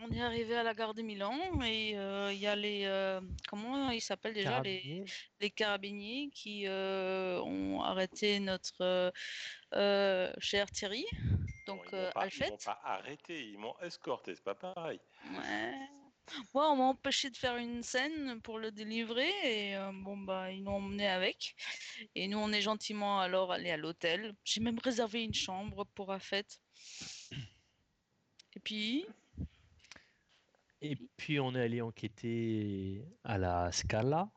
On est arrivé à la gare de Milan et il y a les comment ils s'appellent déjà Carabinier. les carabiniers qui ont arrêté notre cher Thierry, Non, donc ils m'ont Alfred. pas arrêté, ils m'ont escorté, c'est pas pareil. Ouais. Moi, on m'a empêché de faire une scène pour le délivrer et bon bah ils l'ont emmené avec. Et nous on est gentiment alors allés à l'hôtel. J'ai même réservé une chambre pour Afet. Et puis, Et puis on est allé enquêter à la Scala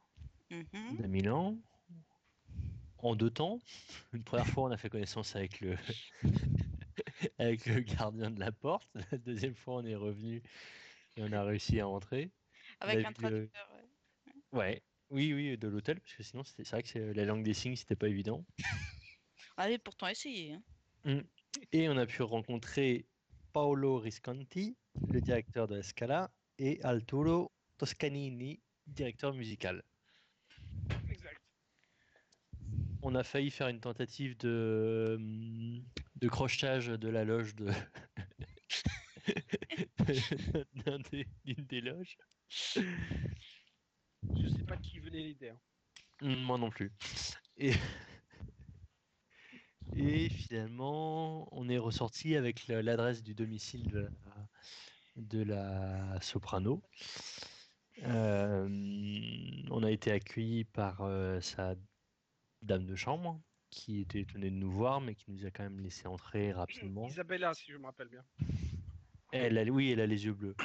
mhm. de Milan en deux temps. Une première fois, on a fait connaissance avec avec le gardien de la porte. La deuxième fois, on est revenu et on a réussi à entrer. On a Avec un vu le... traducteur. Ouais. Ouais, oui, oui, de l'hôtel, parce que sinon, c'est vrai que la langue des signes, c'était pas évident. Allez, pourtant essayer. Hein. Mm. Et on a pu rencontrer Paolo Risconti, le directeur de la Scala, et Arturo Toscanini, directeur musical. Exact. On a failli faire une tentative de crochetage de la loge d'une des loges. Je sais pas qui venait l'idée. Hein. Moi non plus. Et, et finalement, on est ressorti avec l'adresse du domicile de la soprano. On a été accueillis par sa dame de chambre, qui était étonnée de nous voir, mais qui nous a quand même laissé entrer rapidement. Isabella, si je me rappelle bien. Oui, elle a les yeux bleus.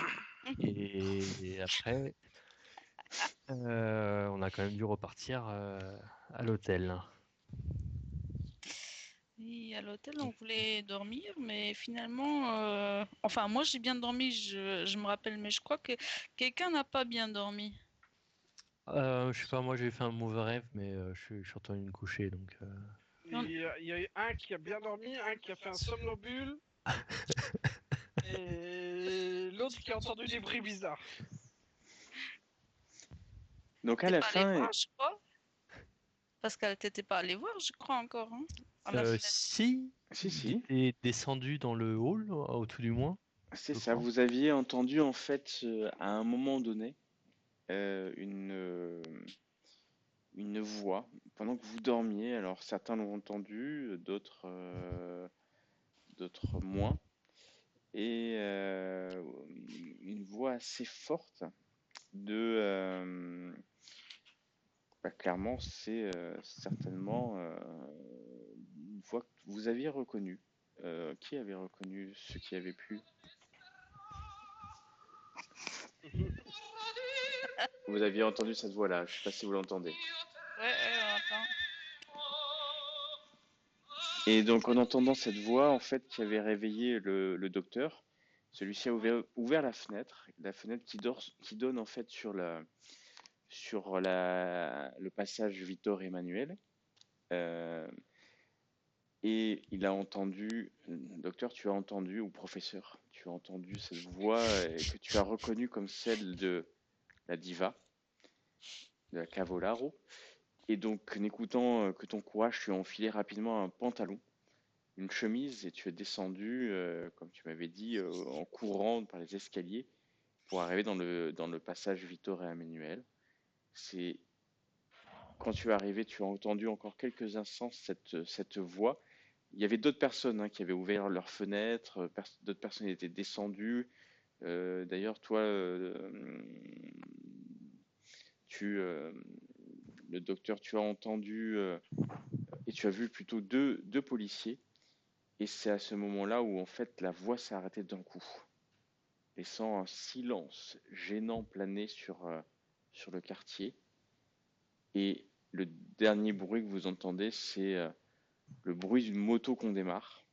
Et après, on a quand même dû repartir à l'hôtel. Et à l'hôtel, on voulait dormir, mais finalement, enfin, moi j'ai bien dormi, je me rappelle, mais je crois que quelqu'un n'a pas bien dormi. Je sais pas, moi j'ai fait un mauvais rêve, mais je suis retourné me coucher, donc. Non. Il y a eu un qui a bien dormi, un qui a fait un somnambule, et l'autre qui a entendu des bruits bizarres. Donc à T'es la pas allé fin, voir, je crois, parce qu'elle t'était pas allée voir, je crois encore, hein, à la fenêtre. Si, si, il si, était descendu dans le hall, au tout du moins, c'est je ça. crois. Vous aviez entendu en fait à un moment donné une voix pendant que vous dormiez. Alors certains l'ont entendu, d'autres moins. Et une voix assez forte de clairement c'est certainement une voix que vous aviez reconnue. Qui avait reconnu ce qui avait pu? Vous aviez entendu cette voix-là, je sais pas si vous l'entendez. Ouais, ouais, attends. Et donc en entendant cette voix en fait qui avait réveillé le docteur, celui-ci a ouvert la fenêtre qui donne en fait sur le passage Victor Emmanuel. Euh, et il a entendu, docteur, tu as entendu, ou professeur, tu as entendu cette voix que tu as reconnue comme celle de la diva, de la Cavolaro. Et donc, n'écoutant que ton courage, tu as enfilé rapidement un pantalon, une chemise, et tu es descendu, comme tu m'avais dit, en courant par les escaliers pour arriver dans le passage Victor et Emmanuel. C'est quand tu es arrivé, tu as entendu encore quelques instants cette voix. Il y avait d'autres personnes qui avaient ouvert leurs fenêtres, d'autres personnes étaient descendues. D'ailleurs, toi, tu, euh, le docteur, tu as entendu et tu as vu plutôt deux policiers. Et c'est à ce moment-là où en fait la voix s'est arrêtée d'un coup, laissant un silence gênant planer sur le quartier. Et le dernier bruit que vous entendez, c'est le bruit d'une moto qu'on démarre.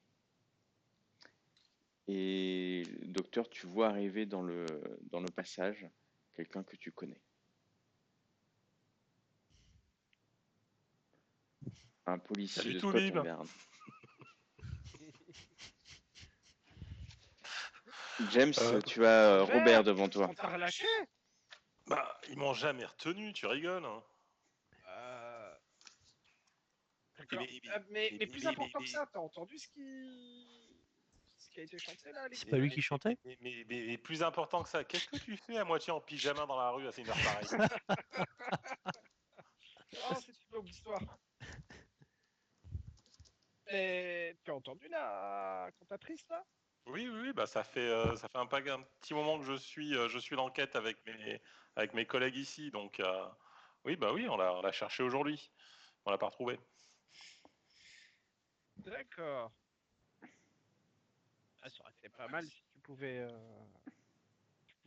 Et docteur, tu vois arriver dans le passage quelqu'un que tu connais. Un policier Salut de tout Toulib. Scotland. James, tu as Robert devant toi. On t'a relâché. Bah, ils m'ont jamais retenu, tu rigoles. Hein. D'accord. Mais plus important que ça, t'as entendu ce qui a été chanté là, les C'est pas lui qui chantait? Mais plus important que ça, qu'est-ce que tu fais à moitié en pyjama dans la rue à une heure pareille? Oh, c'est une longue histoire. Et tu as entendu la cantatrice là? Oui, bah ça fait un petit moment que je suis l'enquête avec mes collègues ici, donc oui, bah oui, on l'a cherché aujourd'hui, on l'a pas retrouvé. D'accord. Ah, ça aurait été pas mal si tu pouvais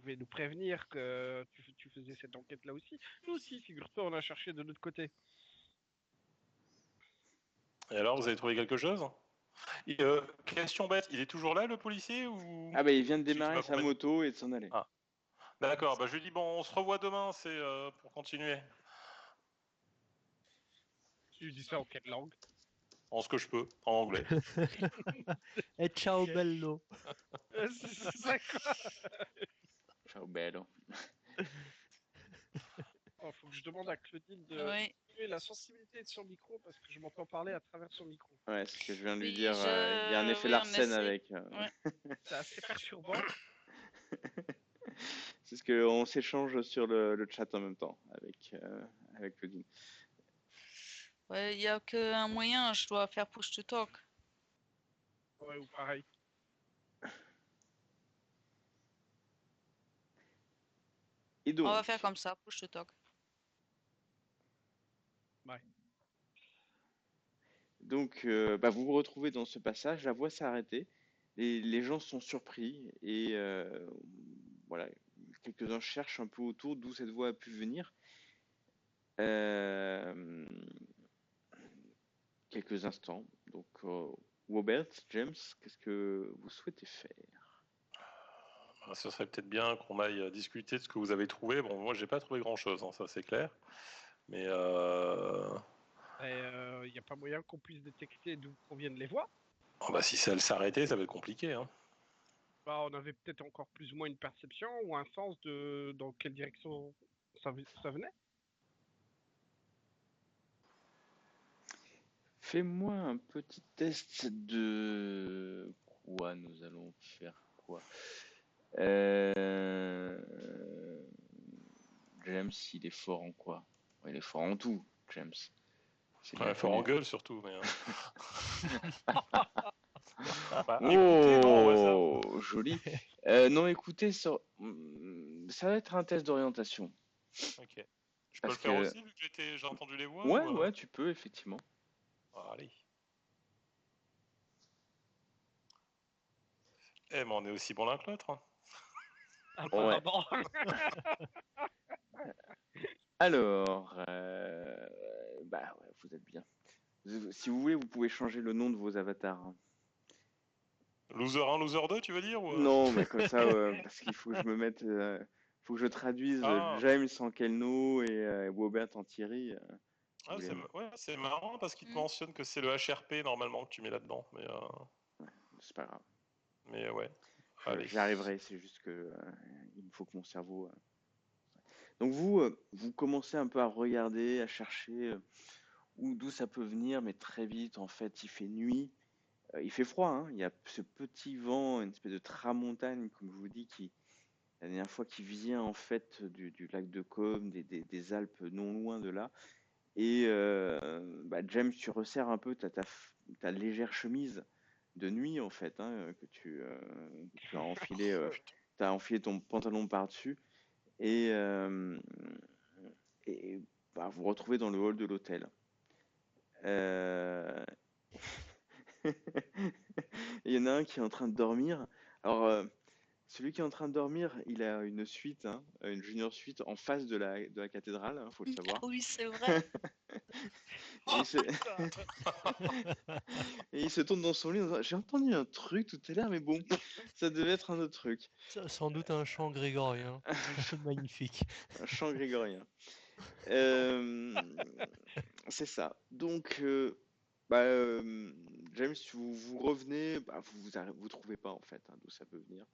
nous prévenir que tu faisais cette enquête là aussi. Nous aussi, figure-toi, on a cherché de notre côté. Et alors, vous avez trouvé quelque chose? Et, question bête, il est toujours là le policier ou Ah bah il vient de celui qui démarrer sa m'accompagne? moto et de s'en aller. Ah, d'accord, bah je lui dis bon, on se revoit demain, c'est pour continuer Tu dis ça en quelle langue? en ce que je peux, en anglais. Et ciao Ok. bello. C'est ça quoi. Ciao bello. Oh, faut que je demande à Claudine de Oui. diminuer la sensibilité de son micro parce que je m'entends parler à travers son micro. Ouais, c'est ce que je viens de lui Oui, dire. Il y a un effet oui, on Larsen essaie. avec. Ouais. C'est assez perturbant. C'est ce qu'on s'échange sur le chat en même temps avec Claudine. Ouais, il y a qu'un moyen, je dois faire push to talk. Ouais, ou pareil. Et On va donc, faire comme ça, push to talk. Ouais. bah, vous vous retrouvez dans ce passage, la voie s'est arrêtée, les gens sont surpris et voilà, quelques-uns cherchent un peu autour d'où cette voix a pu venir. Euh, quelques instants. Donc, Robert, James, qu'est-ce que vous souhaitez faire? Bah, ce serait peut-être bien qu'on aille discuter de ce que vous avez trouvé. Bon, moi j'ai pas trouvé grand-chose, hein, ça c'est clair. Mais Il n'y a pas moyen qu'on puisse détecter d'où proviennent les voix. oh, bah, si ça s'arrêtait, ça va être compliqué, hein. Bah, on avait peut-être encore plus ou moins une perception ou un sens de dans quelle direction ça venait. Fais-moi un petit test de quoi nous allons faire quoi? Euh, James, il est fort en quoi? Ouais, il est fort en tout, James. C'est bien Ouais, fort en connu. gueule surtout. Mais, bah, écoutez, non, au hasard. Oh, joli. Non, écoutez, ça va être un test d'orientation. Ok. Je peux Parce le faire que, aussi vu que j'ai entendu les voix ouais, ou ouais, tu peux, effectivement. ah, allez. Eh, mais on est aussi bon l'un que l'autre, hein. Ouais. Apparemment. Alors, bah ouais, vous êtes bien. Si vous voulez, vous pouvez changer le nom de vos avatars, hein. Loser 1, loser 2, tu veux dire ou Non, mais comme ça, parce qu'il faut que je me mette, faut que je traduise Ah, James en Kelno et Wobert en Thierry. ah, Vous ouais, c'est marrant parce qu'il te Mm. mentionne que c'est le HRP normalement que tu mets là-dedans. c'est pas grave. Mais ouais, allez. J'y arriverai, c'est juste que il me faut que mon cerveau. Donc vous commencez un peu à regarder, à chercher d'où ça peut venir, mais très vite, en fait, il fait nuit. Il fait froid, hein. Il y a ce petit vent, une espèce de tramontane, comme je vous dis, la dernière fois, qui vient en fait du lac de Côme, des Alpes non loin de là. Et bah, James, tu resserres un peu ta légère chemise de nuit, en fait, hein, que tu as enfilé, t'as enfilé ton pantalon par-dessus. Et, euh, et bah, vous vous retrouvez dans le hall de l'hôtel. Euh, Il y en a un qui est en train de dormir. Alors, celui qui est en train de dormir, il a une suite, hein, une junior suite en face de la cathédrale, hein, faut le savoir. Oui, c'est vrai. Et il se, et il se tourne dans son lit en disant, j'ai entendu un truc tout à l'heure, mais bon, ça devait être un autre truc. Sans doute un chant grégorien. Magnifique. Un chant grégorien. C'est ça. Donc, bah, James, vous revenez, bah, vous trouvez pas en fait, hein, d'où ça peut venir.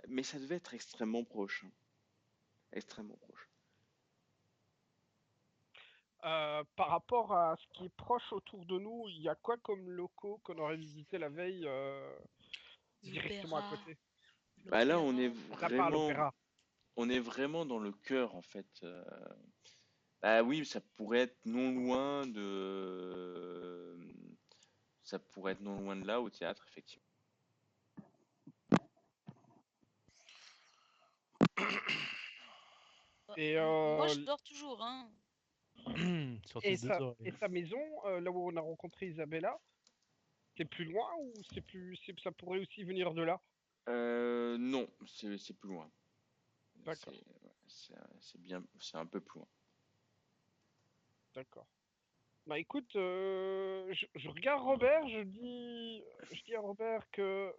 Mais ça devait être extrêmement proche, hein. Extrêmement proche. Par rapport à ce qui est proche autour de nous, il y a quoi comme locaux qu'on aurait visité la veille directement à L'opéra. côté. Bah là, on est L'opéra. On n'a pas à vraiment, l'opéra. on est vraiment dans le cœur en fait. Bah oui, ça pourrait être non loin ça pourrait être non loin de là au théâtre, effectivement. Et, Moi, je dors toujours, hein. Surtout et, deux sa, oreilles. et sa maison, là où on a rencontré Isabella, c'est plus loin ou ça pourrait aussi venir de là? Non, c'est plus loin. D'accord, C'est bien, c'est un peu plus loin. d'accord. Bah écoute, je regarde Robert, je dis à Robert que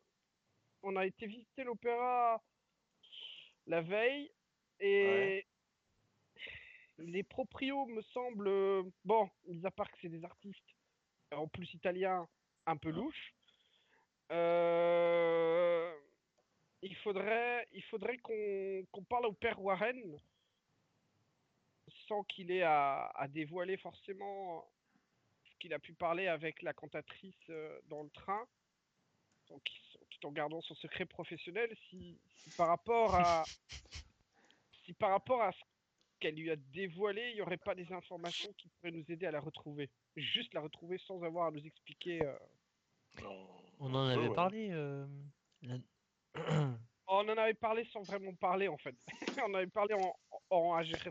on a été visiter l'opéra la veille Ouais. et les proprios me semblent, bon, mis à part que c'est des artistes, en plus italiens, un peu louches. Euh, il faudrait qu'on parle au père Warren sans qu'il ait à dévoiler forcément ce qu'il a pu parler avec la cantatrice dans le train, donc, tout en gardant son secret professionnel. Si par rapport à ce qu'elle lui a dévoilé, il n'y aurait pas des informations qui pourraient nous aider à la retrouver. Juste la retrouver sans avoir à nous expliquer. On en peut, avait ouais. parlé. La- On en avait parlé sans vraiment parler en fait. On avait parlé en HRP.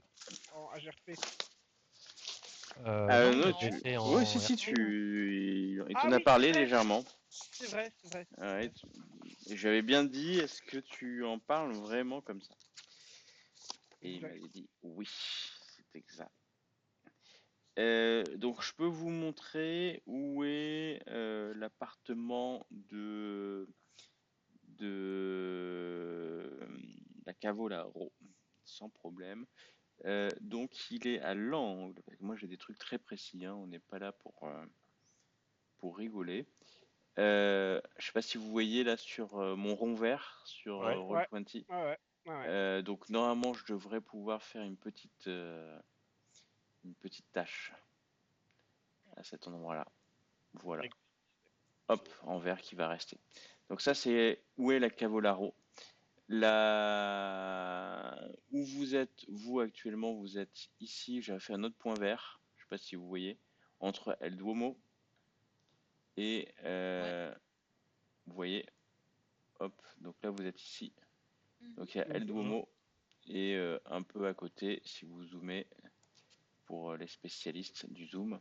non, Non, on l'avait fait Oui, en si, RP, non? il Ah t'en a oui, c'est parlé vrai, légèrement. c'est vrai, c'est vrai. Ouais, et j'avais bien dit, est-ce que tu en parles vraiment comme ça? Et il Exact. m'avait dit, oui, c'est exact. Donc, je peux vous montrer où est l'appartement de la Cavolaro, sans problème. Donc, il est à l'angle. Moi, j'ai des trucs très précis, hein, on n'est pas là pour rigoler. Je sais pas si vous voyez là sur mon rond vert sur Ouais. Ouais, Roll20. ouais, ouais, ouais. Donc normalement je devrais pouvoir faire une petite tâche à cet endroit-là. Voilà. Avec- Hop, en vert qui va rester. Donc ça c'est où est la Cavolaro. Où vous êtes, vous actuellement, vous êtes ici. J'avais fait un autre point vert. Je sais pas si vous voyez entre El Duomo et vous voyez. Hop, donc là vous êtes ici. Donc il y a El Duomo et un peu à côté, si vous zoomez pour les spécialistes du zoom,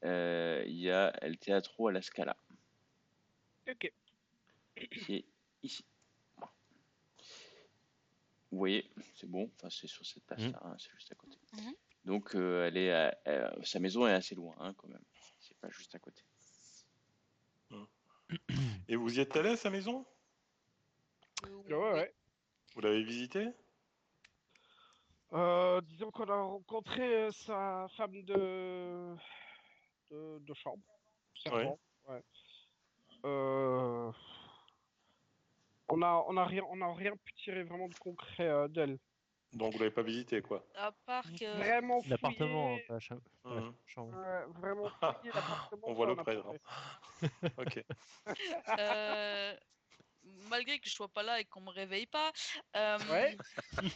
il y a El Teatro alla Scala Ok. qui est ici. Vous voyez, c'est bon, enfin c'est sur cette place-là, hein, c'est juste à côté. Mhm. Donc sa maison est assez loin hein, quand même, c'est pas juste à côté. Et vous y êtes allé à sa maison? Ouais, ouais. Vous l'avez visité? Disons qu'on a rencontré sa femme de chambre, Ouais. servant. Ouais. Euh, on a rien pu tirer vraiment de concret d'elle. Donc vous l'avez pas visité, quoi. À part que Vraiment L'appartement, fouiller, pas pas la Mhm. chambre. vraiment fouiller l'appartement, On ça voit le on a pas prêtre. fait. Ok. euh, malgré que je sois pas là et qu'on me réveille pas, Ouais.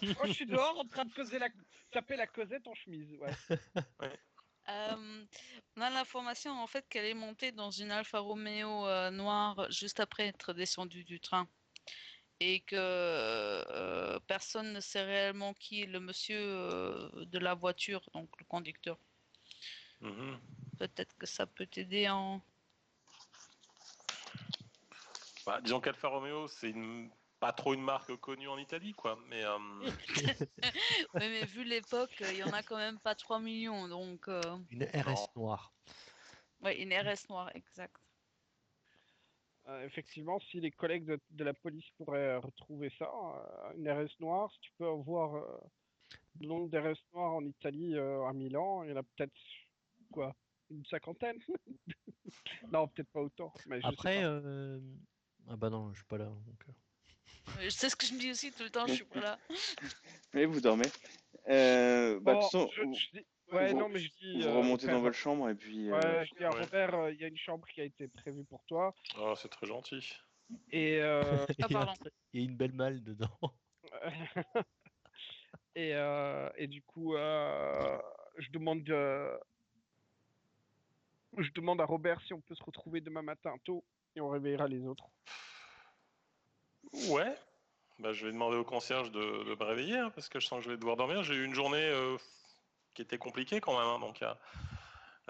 Moi, je suis dehors en train de taper la Cosette en chemise. Ouais. on a l'information en fait qu'elle est montée dans une Alfa Romeo noire juste après être descendue du train et que personne ne sait réellement qui est le monsieur de la voiture, donc le conducteur. Mhm. Peut-être que ça peut t'aider en... Bah, disons qu'Alfa Romeo, c'est pas trop une marque connue en Italie, quoi. Mais Oui, mais vu l'époque, il y en a quand même pas 3 millions, donc... Une non. RS noire. Ouais, une RS noire, exact. Effectivement, si les collègues de la police pourraient retrouver ça, une RS noire, si tu peux avoir le nombre d'RS noires en Italie, à Milan, il y en a peut-être, quoi, une cinquantaine? Non, peut-être pas autant, mais je sais Après, pas. ah bah non, je suis pas là. Donc, C'est ce que je me dis aussi tout le temps, je suis pas là. Mais vous dormez. De toute Bon, façon, je dis... Ouais, vous, non, mais je dis vous au remontez dans père... votre chambre et puis Ouais, je dis à Ouais. Robert, il y a une chambre qui a été prévue pour toi. Oh, c'est très gentil. Et, Il y a pardon. il y a une belle malle dedans. et du coup, je demande, je demande à Robert si on peut se retrouver demain matin tôt et on réveillera les autres. Ouais. Bah, je vais demander au concierge de me réveiller, hein, parce que je sens que je vais devoir dormir. J'ai eu une journée qui était compliquée quand même, hein, donc il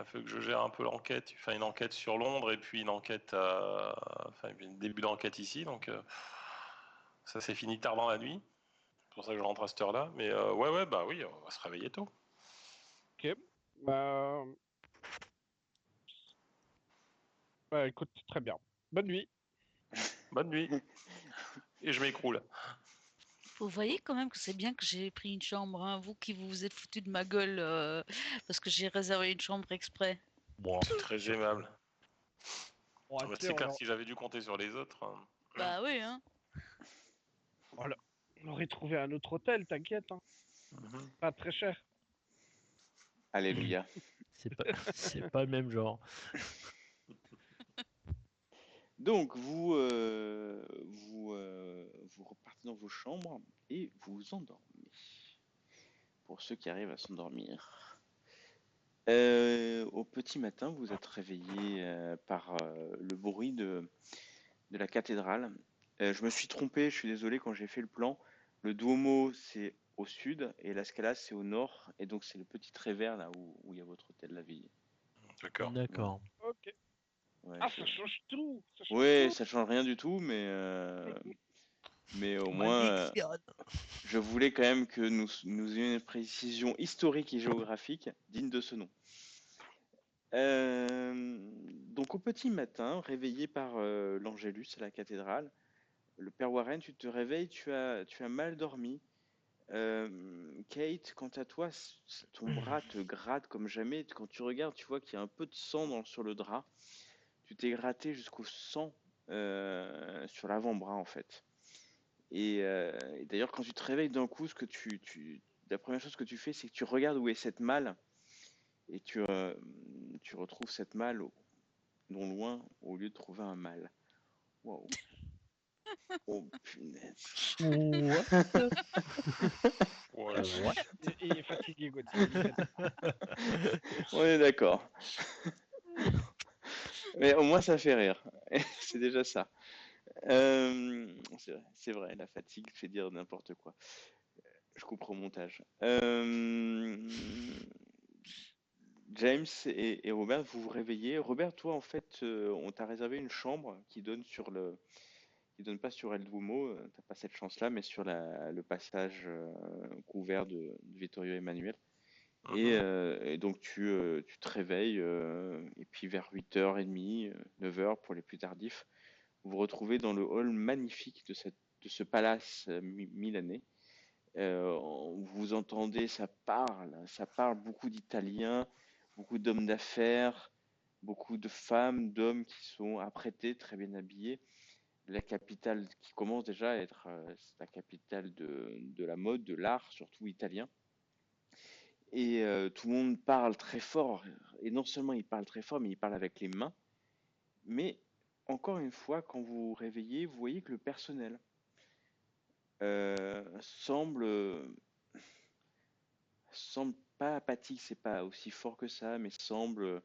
a fallu que je gère un peu l'enquête, enfin une enquête sur Londres et puis une enquête, enfin un début d'enquête ici, donc ça s'est fini tard dans la nuit. C'est pour ça que je rentre à cette heure-là. Mais ouais, bah oui, on va se réveiller tôt. Ok. Bah, écoute, très bien. Bonne nuit. Bonne nuit. Et je m'écroule. Vous voyez quand même que c'est bien que j'ai pris une chambre, hein, vous qui vous êtes foutu de ma gueule parce que j'ai réservé une chambre exprès. Bon, C'est très aimable. Bon, Ah bah, tu sais, c'est clair, si j'avais dû compter sur les autres. Bah oui, hein. on aurait trouvé un autre hôtel, t'inquiète. Hein. Mhm. Pas très cher. Alléluia. c'est pas le même genre. Donc, vous repartez dans vos chambres et vous vous endormez. Pour ceux qui arrivent à s'endormir. Au petit matin, vous êtes réveillé par le bruit de la cathédrale. Je me suis trompé, je suis désolé quand j'ai fait le plan. Le Duomo, c'est au sud et la Scala, c'est au nord. Et donc, c'est le petit trait vert là où il y a votre hôtel de la ville. D'accord. D'accord. Ok. Ouais, Ah, ça change tout. Ça change ouais, tout. ça change rien du tout, mais au moins, Malédiction. je voulais quand même que nous ayons une précision historique et géographique digne de ce nom. Donc au petit matin, réveillé par l'Angélus à la cathédrale, le père Warren, tu te réveilles, tu as mal dormi. Kate, quant à toi, ton bras te gratte comme jamais. Quand tu regardes, tu vois qu'il y a un peu de sang sur le drap. Tu t'es gratté jusqu'au sang sur l'avant-bras en fait. Et d'ailleurs, quand tu te réveilles d'un coup, la première chose que tu fais, c'est que tu regardes où est cette malle et tu retrouves cette malle non loin au lieu de trouver un mâle. Waouh. Oh punaise. What? Oh la What? vache. Il est fatigué, Gauthier. Il est fatigué. On est d'accord. Mais au moins ça fait rire. C'est déjà ça. C'est vrai, la fatigue fait dire n'importe quoi. Je couperai au montage. James et Robert, vous vous réveillez. Robert, toi, en fait, on t'a réservé une chambre qui donne pas sur El Duomo. T'as pas cette chance-là, mais sur le passage couvert de Vittorio Emanuele. Mhm. Et donc tu te réveilles et puis vers 8h30, 9h pour les plus tardifs, vous vous retrouvez dans le hall magnifique de ce palace milanais. Vous entendez, ça parle beaucoup d'Italiens, beaucoup d'hommes d'affaires, beaucoup de femmes, d'hommes qui sont apprêtés, très bien habillés. La capitale qui commence déjà à être la capitale de la mode, de l'art, surtout italien. Et tout le monde parle très fort. Et non seulement il parle très fort, mais il parle avec les mains. Mais encore une fois, quand vous vous réveillez, vous voyez que le personnel semble pas apathique, c'est pas aussi fort que ça, mais semble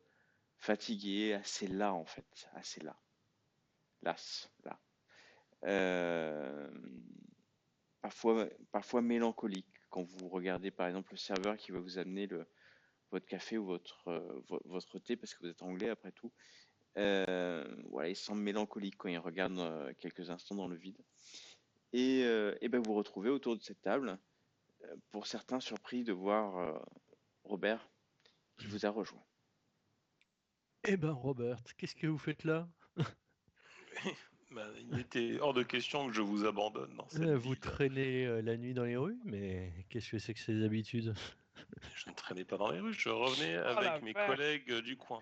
fatigué, assez las en fait, assez las, là. Euh, parfois mélancolique quand vous regardez par exemple le serveur qui va vous amener votre café ou votre thé parce que vous êtes anglais après tout. Voilà, il semble mélancolique quand il regarde quelques instants dans le vide. Et ben vous retrouvez autour de cette table, pour certains surpris de voir Robert qui vous a rejoint. Eh ben, Robert, qu'est-ce que vous faites là? Bah, il était hors de question que je vous abandonne dans cette Vous ville. traînez la nuit dans les rues, mais qu'est-ce que c'est que ces habitudes? Je ne traînais pas dans les rues, je revenais Oh la avec mes vache. collègues du coin.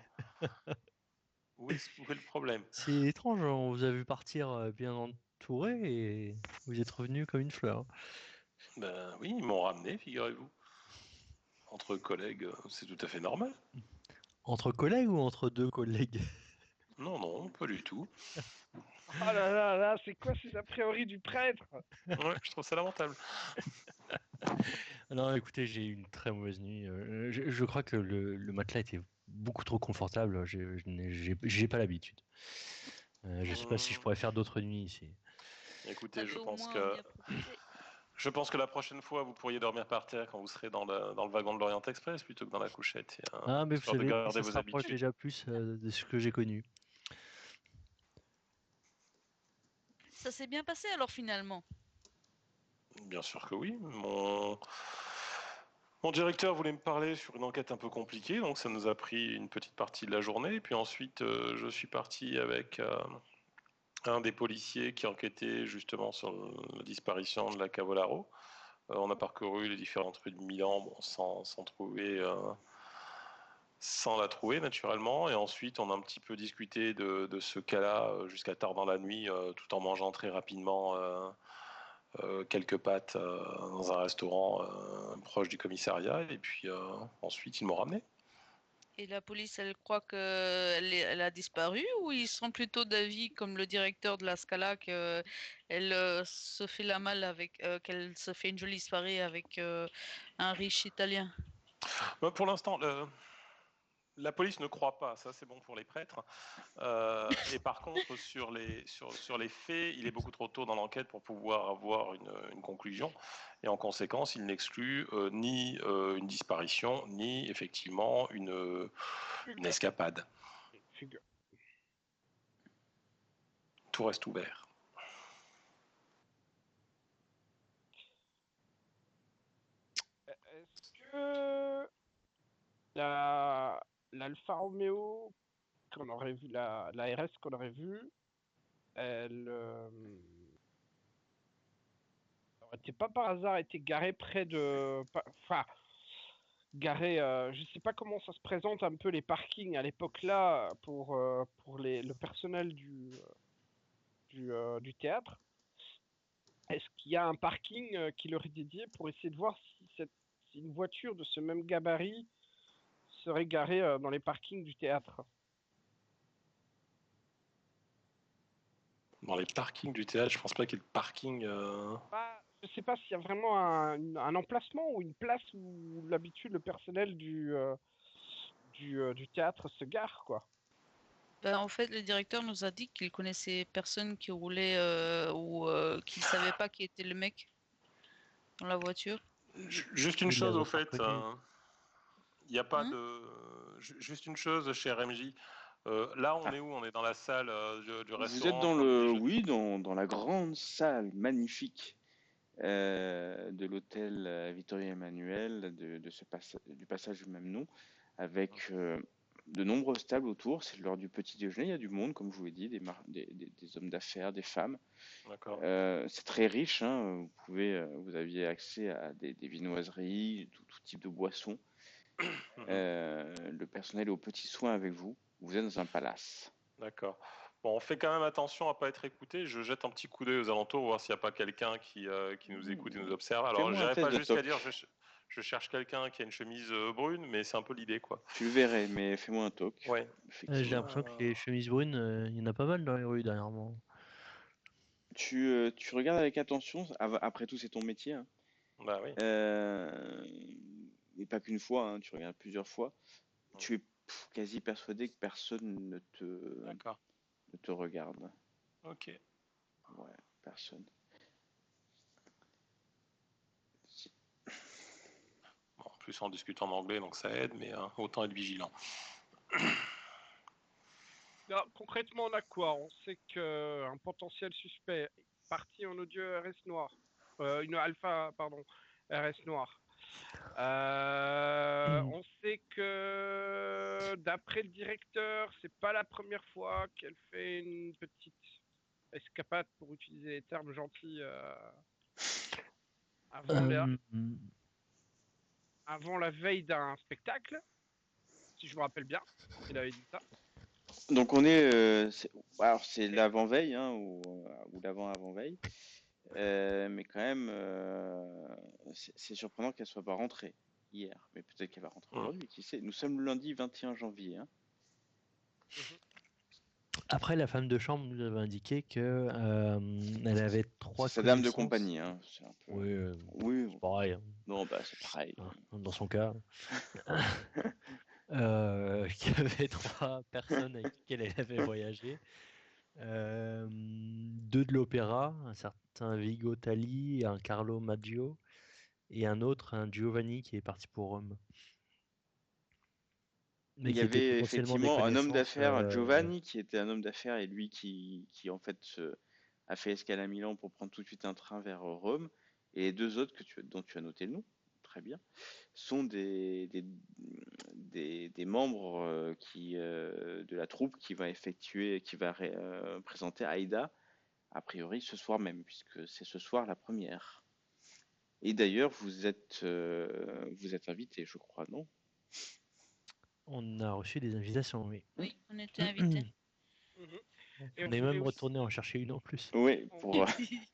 Où est le problème? C'est étrange, on vous a vu partir bien entouré et vous êtes revenu comme une fleur. Ben oui, ils m'ont ramené, figurez-vous. Entre collègues, c'est tout à fait normal. Entre collègues ou entre deux collègues? Non, non, pas du tout. Oh là là là, c'est quoi ces a priori du prêtre? Ouais, je trouve ça lamentable. Non, écoutez, j'ai eu une très mauvaise nuit. Je crois que le matelas était beaucoup trop confortable. J'ai pas l'habitude. Je sais pas si je pourrais faire d'autres nuits ici. Écoutez, Allez, au moins, on y a profité. je pense que la prochaine fois, vous pourriez dormir par terre quand vous serez dans le wagon de l'Orient Express plutôt que dans la couchette, Ah, mais vous histoire de savez, garder ça vos se rapproche habitudes. déjà plus de ce que j'ai connu. Ça s'est bien passé alors finalement. Bien sûr que oui. Mon directeur voulait me parler sur une enquête un peu compliquée, donc ça nous a pris une petite partie de la journée. Et puis ensuite, je suis parti avec un des policiers qui enquêtait justement sur la disparition de la Cavolaro. On a parcouru les différentes rues de Milan, bon, sans la trouver naturellement. Et ensuite, on a un petit peu discuté de ce cas-là jusqu'à tard dans la nuit, tout en mangeant très rapidement quelques pâtes dans un restaurant proche du commissariat. Et puis ensuite, ils m'ont ramené. Et la police, elle croit elle a disparu ou ils sont plutôt d'avis, comme le directeur de la Scala, qu'elle se fait la malle qu'elle se fait une jolie soirée avec un riche italien. Pour l'instant, la police ne croit pas, ça c'est bon pour les prêtres. Et par contre, sur les faits, il est beaucoup trop tôt dans l'enquête pour pouvoir avoir une conclusion. Et en conséquence, il n'exclut ni une disparition, ni effectivement une escapade. Figure. Tout reste ouvert. Est-ce que l'Alfa Romeo qu'on aurait vu, la RS qu'on aurait vue, elle n'aurait pas par hasard été garée près de... Enfin, garée... je sais pas comment ça se présente un peu les parkings à l'époque là pour le personnel du théâtre. Est-ce qu'il y a un parking qui leur est dédié pour essayer de voir si une voiture de ce même gabarit serait garée dans les parkings du théâtre? Dans les parkings du théâtre, je pense pas qu'il y ait de parking. Je sais pas s'il y a vraiment un emplacement ou une place où l'habitude le personnel du théâtre se gare, quoi. Ben, en fait, le directeur nous a dit qu'il connaissait personne qui roulait ou qui savait pas qui était le mec dans la voiture. Juste une Il chose l'avait au pas fait, reconnu. il n'y a pas Hein? de. Juste une chose chez RMJ. Là, on Ah, est où? On est dans la salle du vous êtes restaurant dans comme des jeux. oui, dans la grande salle magnifique de l'hôtel Vittorio Emanuele, du passage du même nom, avec de nombreuses tables autour. C'est l'heure du petit déjeuner. Il y a du monde, comme je vous l'ai dit, des hommes d'affaires, des femmes. D'accord. C'est très riche, hein. Vous aviez accès à des viennoiseries, tout type de boissons. Mhm. Le personnel est aux petits soins avec vous. Vous êtes dans un palace. D'accord. Bon, on fait quand même attention à pas être écouté. Je jette un petit coup d'œil aux alentours, voir s'il n'y a pas quelqu'un qui nous écoute et nous observe. Alors, Fais-moi un j'irai test pas de jusqu'à toc. dire je cherche quelqu'un qui a une chemise brune, mais c'est un peu l'idée, quoi. Tu le verrais, mais fais-moi un toc. Ouais. J'ai Effectivement. l'impression que les chemises brunes, il y en a pas mal dans les rues dernièrement. Tu regardes avec attention. Après tout, c'est ton métier, hein. Bah oui. Et pas qu'une fois, hein, tu regardes plusieurs fois. Tu es quasi persuadé que personne D'accord. ne te regarde. Ok. Ouais, personne. Si- Bon, en plus, on discute en anglais, donc ça aide, mais autant être vigilant. Alors, concrètement, on a quoi? On sait qu'un potentiel suspect est parti en audio RS noir. Une alpha, pardon, RS noir. On sait que, d'après le directeur, c'est pas la première fois qu'elle fait une petite escapade, pour utiliser les termes gentils, avant, Euh, avant la veille d'un spectacle, si je me rappelle bien. Il avait dit ça. Donc alors c'est l'avant-veille, hein, ou l'avant-avant-veille. Mais quand même, c'est surprenant qu'elle soit pas rentrée hier. Mais peut-être qu'elle va rentrer Mhm. aujourd'hui, qui sait. Nous sommes le lundi 21 janvier, hein. Après, la femme de chambre nous avait indiqué que elle avait 3 Sa dame de connaissances. compagnie, hein. C'est un peu... Oui, Oui, c'est pareil. Hein. non, bah c'est pareil. Hein, dans son cas. Qu'il y avait 3 personnes avec lesquelles elle avait voyagé. 2 de l'opéra, un certain Vigo Tali, un Carlo Maggio, et un autre, un Giovanni, qui est parti pour Rome. Mais Il y qui était avait potentiellement des effectivement un homme connaissances. d'affaires, Giovanni, qui était un homme d'affaires et lui qui en fait a fait escale à Milan pour prendre tout de suite un train vers Rome. Et les 2 autres dont tu as noté le nom, très bien, sont des membres de la troupe qui va présenter Aïda, a priori ce soir même, puisque c'est ce soir la première. Et d'ailleurs, vous êtes invité, je crois, non? On a reçu des invitations, oui. Oui, on était invités. Et On est même retourné en chercher une en plus. Oui, pour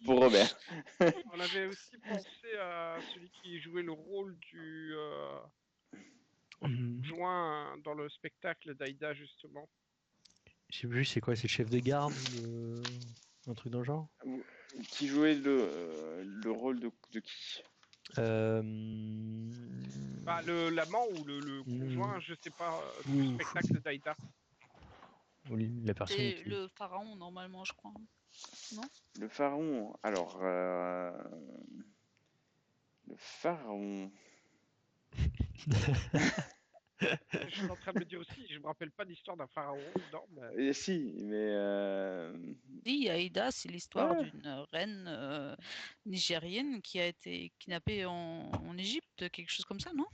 Robert. On avait aussi pensé à celui qui jouait le rôle du joint dans le spectacle d'Aïda, justement. Je sais plus, c'est quoi, c'est le chef de garde un truc dans le genre. Qui jouait le rôle de qui? Bah, l'amant ou le conjoint, je sais pas, du spectacle d'Aïda. Oui, la personne C'est qui... le pharaon, normalement, je crois. Non? Le pharaon. Alors, le pharaon. Je suis en train de me dire aussi, je me rappelle pas d'histoire d'un pharaon dedans. Mais... Si, mais. Oui, Aïda, c'est l'histoire Ouais. d'une reine nigérienne qui a été kidnappée en Égypte, quelque chose comme ça, non?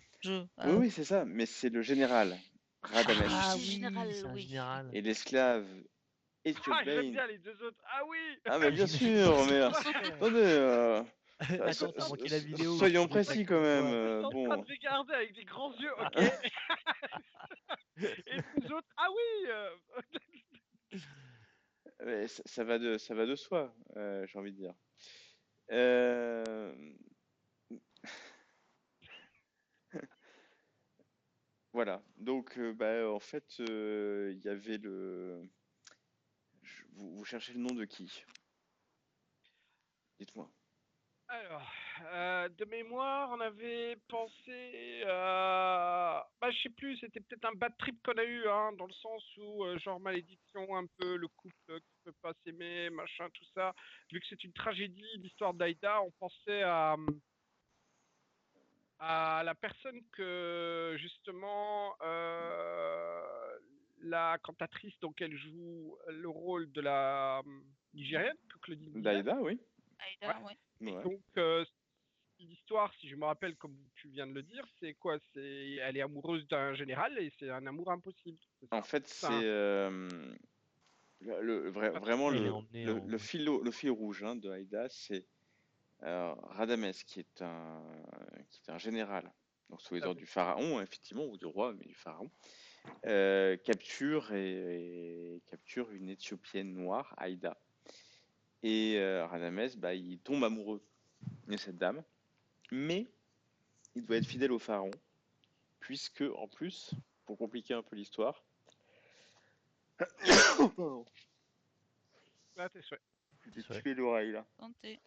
Oui, c'est ça, mais c'est le général Radames. Ah oui, général, c'est un oui. général. Et l'esclave Ah, Éthiopienne. j'aime bien les 2 autres. Ah oui. Ah, mais bien sûr, mais attendez. Attends, t'as manqué la vidéo. Soyons précis quand même. Je suis en train Bon. de regarder avec des grands yeux, ok. Et les 2 autres, ah oui. Mais ça va de soi, j'ai envie de dire. Voilà. Donc, en fait, il y avait vous cherchez le nom de qui? Dites-moi. Alors, de mémoire, on avait pensé, bah, je sais plus, c'était peut-être un bad trip qu'on a eu, hein, dans le sens où, genre malédiction, un peu le couple qui peut pas s'aimer, machin, tout ça. Vu que c'est une tragédie, l'histoire d'Aïda, on pensait à la personne que justement la cantatrice, donc elle joue le rôle de la nigérienne, que Claudine disait. Daïda, oui. Aïda, ouais. Et Ouais. donc l'histoire, si je me rappelle, comme tu viens de le dire, c'est quoi? Elle est amoureuse d'un général et c'est un amour impossible. C'est ça. En fait, Ça, c'est vraiment Elle est emmenée le fil rouge, hein, de Haïda, c'est Radames, qui est un général, donc sous les ordres du pharaon, effectivement, ou du roi, mais du pharaon, capture une Éthiopienne noire, Haïda. Et Radames, il tombe amoureux de cette dame, mais il doit être fidèle au pharaon, puisque, en plus, pour compliquer un peu l'histoire, là, t'es souhait. j'ai tué l'oreille là. Santé.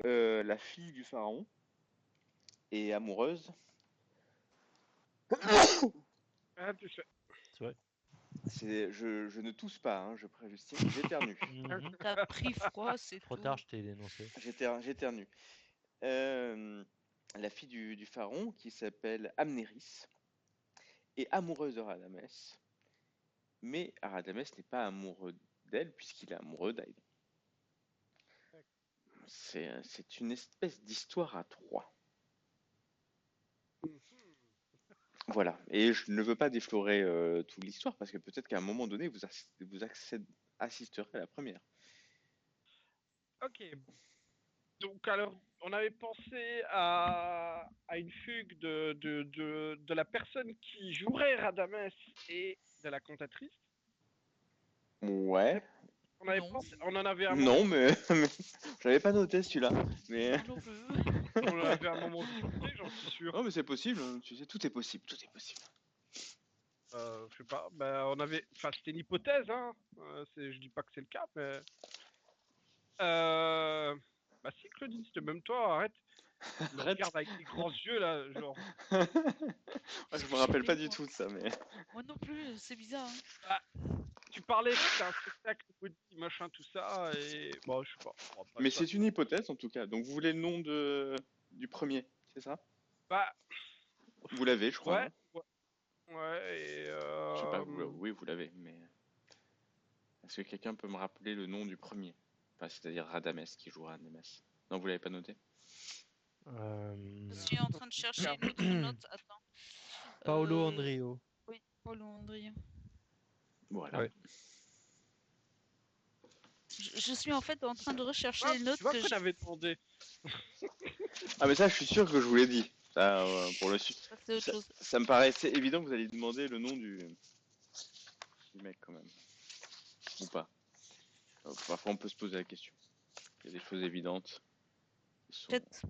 La fille du pharaon est amoureuse. Ah, t'es souhait. Je ne tousse pas, hein, je préjustime, j'éternue. T'as pris froid, c'est Trop tout. tard, je t'ai dénoncé. J'éternue. La fille du pharaon, qui s'appelle Amnéris, est amoureuse de Radames, mais Radames n'est pas amoureux d'elle puisqu'il est amoureux d'Aïda. C'est une espèce d'histoire à 3. Voilà, et je ne veux pas déflorer toute l'histoire parce que peut-être qu'à un moment donné vous assisterez à la première. Ok. Donc alors, on avait pensé à une fugue de la personne qui jouerait Radames et de la cantatrice. Ouais. On avait Non. pensé, on en avait un Non, moment, mais j'avais pas noté celui-là. Mais Non plus. on en avait un moment discuté, j'en suis sûr. non, mais c'est possible. Tu sais, tout est possible, tout est possible. Je sais pas, bah, on avait... Enfin, c'était une hypothèse, hein. Je dis pas que c'est le cas, mais... Bah si, Claudine, c'était même toi, arrête. Tu me Arrête. regardes avec tes grands yeux, là, genre... Moi, Qu'est-ce je que me j'ai rappelle fait, pas du moi? tout de ça, mais. Moi non plus, c'est bizarre. Hein. Ah, tu parlais que c'était un spectacle body, machin, tout ça, et... Bon, je sais pas. Bon, après, Mais ça, c'est une hypothèse en tout cas. Donc vous voulez le nom du premier, c'est ça? Bah, Vous l'avez, je crois, ouais, non? ouais, ouais, et... Je sais pas, oui, vous l'avez, mais est-ce que quelqu'un peut me rappeler le nom du premier? Enfin, c'est-à-dire Radames qui jouera Radames. Non, vous l'avez pas noté? Je suis en train de chercher une autre note. Attends. Paolo Andrio. Oui, Paul André. Voilà. Ouais. Je suis en fait en train de rechercher Ah, les notes tu vois que qu'on j'ai. avait demandé. Ah, mais ça, je suis sûr que je vous l'ai dit. Ça, pour le Ça, c'est autre ça, chose. ça me paraissait évident que vous alliez demander le nom du mec quand même. Ou pas. Parfois, on peut se poser la question. Il y a des choses évidentes qui sont. Peut-être.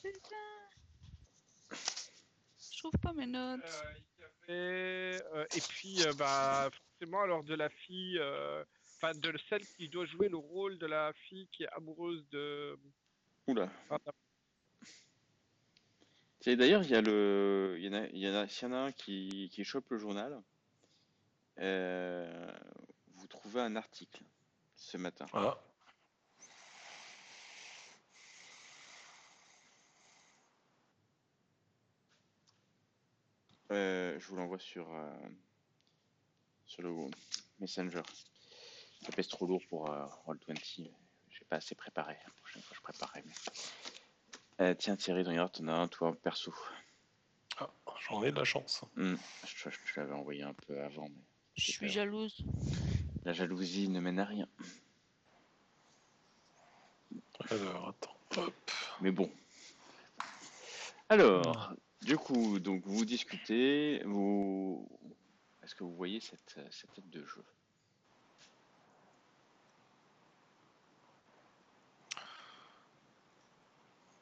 Putain, je trouve pas mes notes. Et puis, bah, forcément, alors de la fille, enfin, de celle qui doit jouer le rôle de la fille qui est amoureuse de... Oula. Ah, Tiens, d'ailleurs, s'il y en a un qui chope le journal, vous trouvez un article ce matin. Voilà. Je vous l'envoie sur le Messenger. Ça pèse trop lourd pour Roll20. J'ai pas assez préparé. La prochaine fois, je préparerai. Tiens, Thierry, regarde, t'en as un, toi, perso. Ah, j'en ai de la chance. Je l'avais envoyé un peu avant, mais Je c'est pas suis grave. jalouse. La jalousie ne mène à rien. Alors, attends. Hop. Mais bon. Alors, du coup, donc vous discutez, est-ce que vous voyez cette tête de jeu?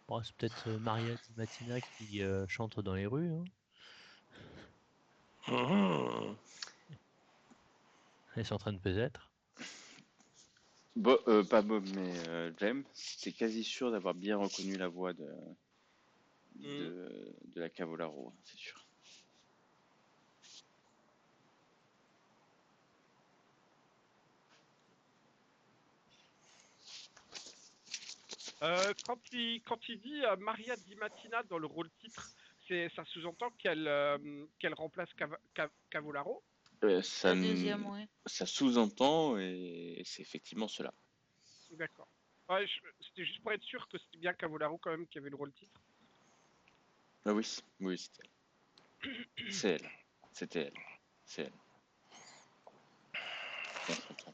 Bon, c'est peut-être Maria Di Mattina qui chante dans les rues. Hein. Mhm. Elle s'entraîne peut-être. Pas Bob, mais James, c'est quasi sûr d'avoir bien reconnu la voix de la Cavolaro, hein, c'est sûr. quand il dit Maria Di Mattina dans le rôle titre, ça sous-entend qu'elle remplace Cavallaro. Ça, La deuxième, oui. ça sous-entend et c'est effectivement cela. D'accord. Ouais, c'était juste pour être sûr que c'était bien Cavallaro quand même qui avait le rôle titre. Ah oui, oui, c'était elle. C'est elle. C'était elle. C'est elle. On s'entend.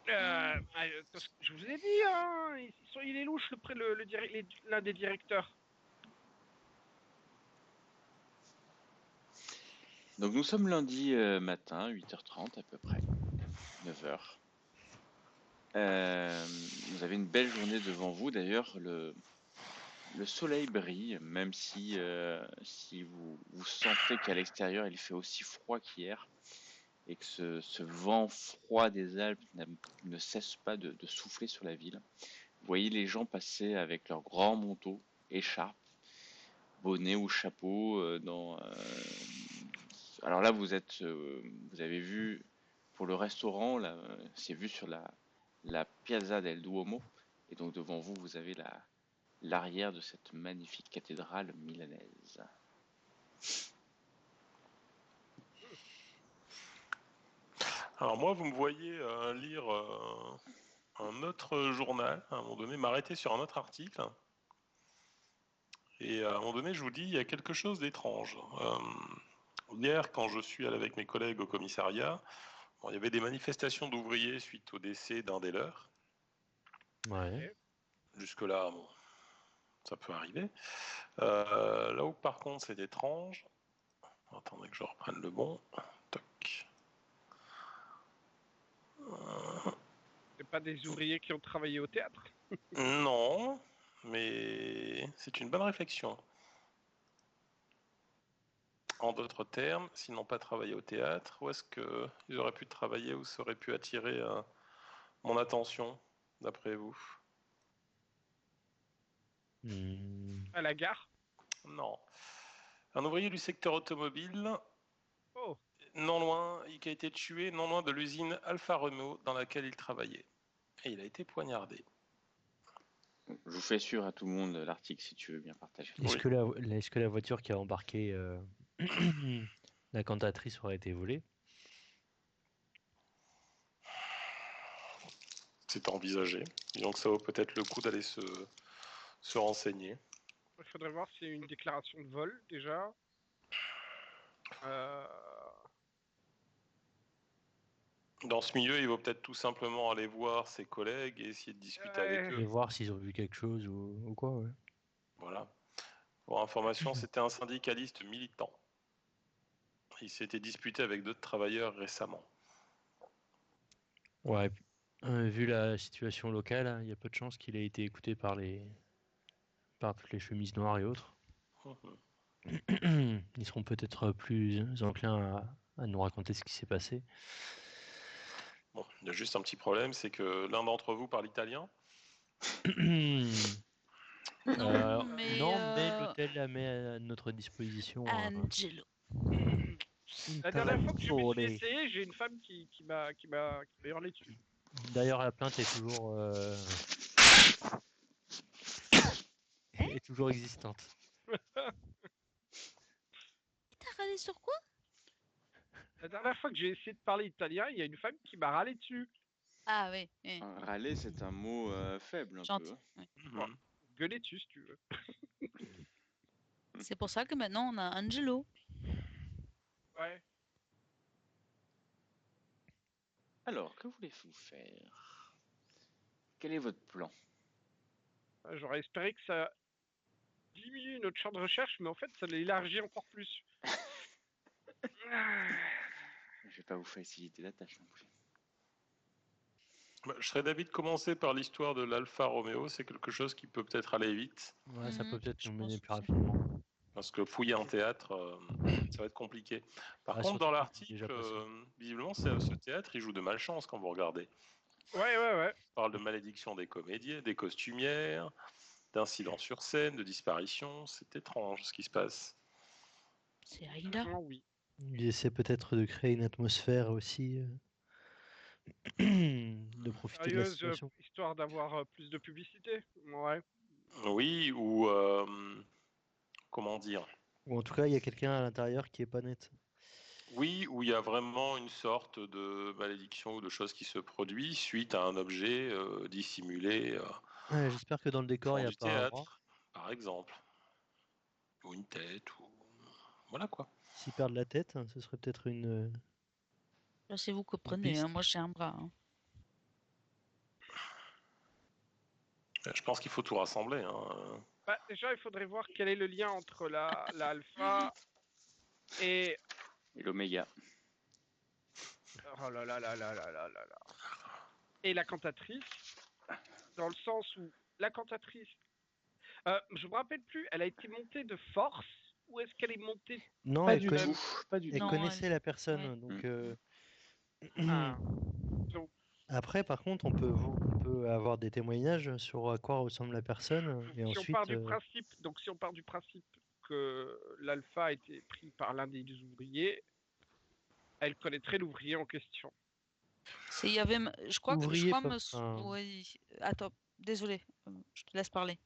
Je vous ai dit, hein, il est louche l'un des directeurs. Donc nous sommes lundi matin, 8h30 à peu près, 9h. Vous avez une belle journée devant vous. D'ailleurs, le soleil brille, même si vous sentez qu'à l'extérieur il fait aussi froid qu'hier et que ce vent froid des Alpes ne cesse pas de souffler sur la ville. Vous voyez les gens passer avec leurs grands manteaux, écharpes, bonnets ou chapeaux. Alors là, vous avez vu pour le restaurant, là, c'est vu sur la Piazza del Duomo, et donc devant vous, vous avez l'arrière de cette magnifique cathédrale milanaise. Alors moi, vous me voyez lire un autre journal, à un moment donné, m'arrêter sur un autre article. Et à un moment donné, je vous dis, il y a quelque chose d'étrange. Hier, quand je suis allé avec mes collègues au commissariat, il y avait des manifestations d'ouvriers suite au décès d'un des leurs. Ouais. Jusque-là, bon, ça peut arriver. Là où par contre c'est étrange, attendez que je reprenne le bon. Toc. C'est pas des ouvriers qui ont travaillé au théâtre. Non, mais c'est une bonne réflexion. En d'autres termes, s'ils n'ont pas travaillé au théâtre, où est-ce qu'ils auraient pu travailler ou ça aurait pu attirer mon attention, d'après vous? À la gare. Non. Un ouvrier du secteur automobile, Oh, non loin, qui a été tué non loin de l'usine Alfa Romeo dans laquelle il travaillait. Et il a été poignardé. Je vous fais suivre à tout le monde l'article si tu veux bien partager. Est-ce Oui. que la voiture qui a embarqué la cantatrice aurait été volée? C'est envisagé. Donc ça vaut peut-être le coup d'aller se renseigner. il faudrait voir s'il y a une déclaration de vol déjà. Euh, Dans ce milieu, il vaut peut-être tout simplement aller voir ses collègues et essayer de discuter avec Et eux. voir s'ils ont vu quelque chose ou quoi, ouais. Voilà. Pour information, c'était un syndicaliste militant. Il s'était disputé avec d'autres travailleurs récemment. Ouais, vu la situation locale, il y a peu de chances qu'il ait été écouté par toutes les chemises noires et autres. Ils seront peut-être plus enclins à nous raconter ce qui s'est passé. Bon, il y a juste un petit problème, c'est que l'un d'entre vous parle italien. Non, mais, l'hôtel la met à notre disposition. Angelo. La dernière fois que je me suis Interventore. essayé, j'ai une femme qui m'a hurlé dessus. D'ailleurs, la plainte est toujours existante. T'as râlé sur quoi? La dernière fois que j'ai essayé de parler italien, il y a une femme qui m'a râlé dessus. Ah oui. oui. Râler, c'est un mot faible un Gentil. peu. oui. Bon. Gueuler dessus si tu veux. C'est pour ça que maintenant on a Angelo. Ouais. Alors, que voulez-vous faire? Quel est votre plan? J'aurais espéré que ça diminue notre champ de recherche, mais en fait, ça l'élargit encore plus. Je vais pas vous faciliter la tâche non plus. Je serais d'avis de commencer par l'histoire de l'Alfa Romeo. C'est quelque chose qui peut peut-être aller vite. Ouais, ça peut peut-être je nous mener pense plus aussi. rapidement. Parce que fouiller un théâtre, ça va être compliqué. Par contre, surtout dans que l'article, c'est déjà passé. visiblement, ce théâtre, il joue de malchance quand vous regardez. Ouais. On parle de malédiction des comédiens, des costumières, d'incidents sur scène, de disparitions. C'est étrange ce qui se passe. C'est Aïda. Franchement, oui. Il essaie peut-être de créer une atmosphère aussi, de profiter de la Sérieuse, situation. histoire d'avoir plus de publicité. Ouais. Oui, ou comment dire? Ou en tout cas, il y a quelqu'un à l'intérieur qui est pas net. Oui, où il y a vraiment une sorte de malédiction ou de chose qui se produit suite à un objet dissimulé Ouais, j'espère que dans le au décor, fond il n'y a du pas un rat. théâtre, par exemple. Ou une tête, ou... Voilà quoi. S'ils perdent la tête, ce serait peut-être une. Là, c'est vous que prenez. piste. Moi, j'ai un bras. Je pense qu'il faut tout rassembler. Hein. Bah, déjà, il faudrait voir quel est le lien entre la alpha et... Et l'oméga. Oh là là là là là là là là. Et la cantatrice, dans le sens où la cantatrice... je me rappelle plus, elle a été montée de force ou est-ce qu'elle est montée... Non, Pas elle, du tout. Pas du elle Non, tout. connaissait la personne. ouais. Donc, Ah. Donc, après, par contre, on peut avoir des témoignages sur à quoi ressemble la personne. Et si on ensuite, part du principe, si on part du principe que l'alpha a été pris par l'un des ouvriers, elle connaîtrait l'ouvrier en question. Il y avait, je crois Ouvrier, que, pas- oui. Attends, désolé, je te laisse parler.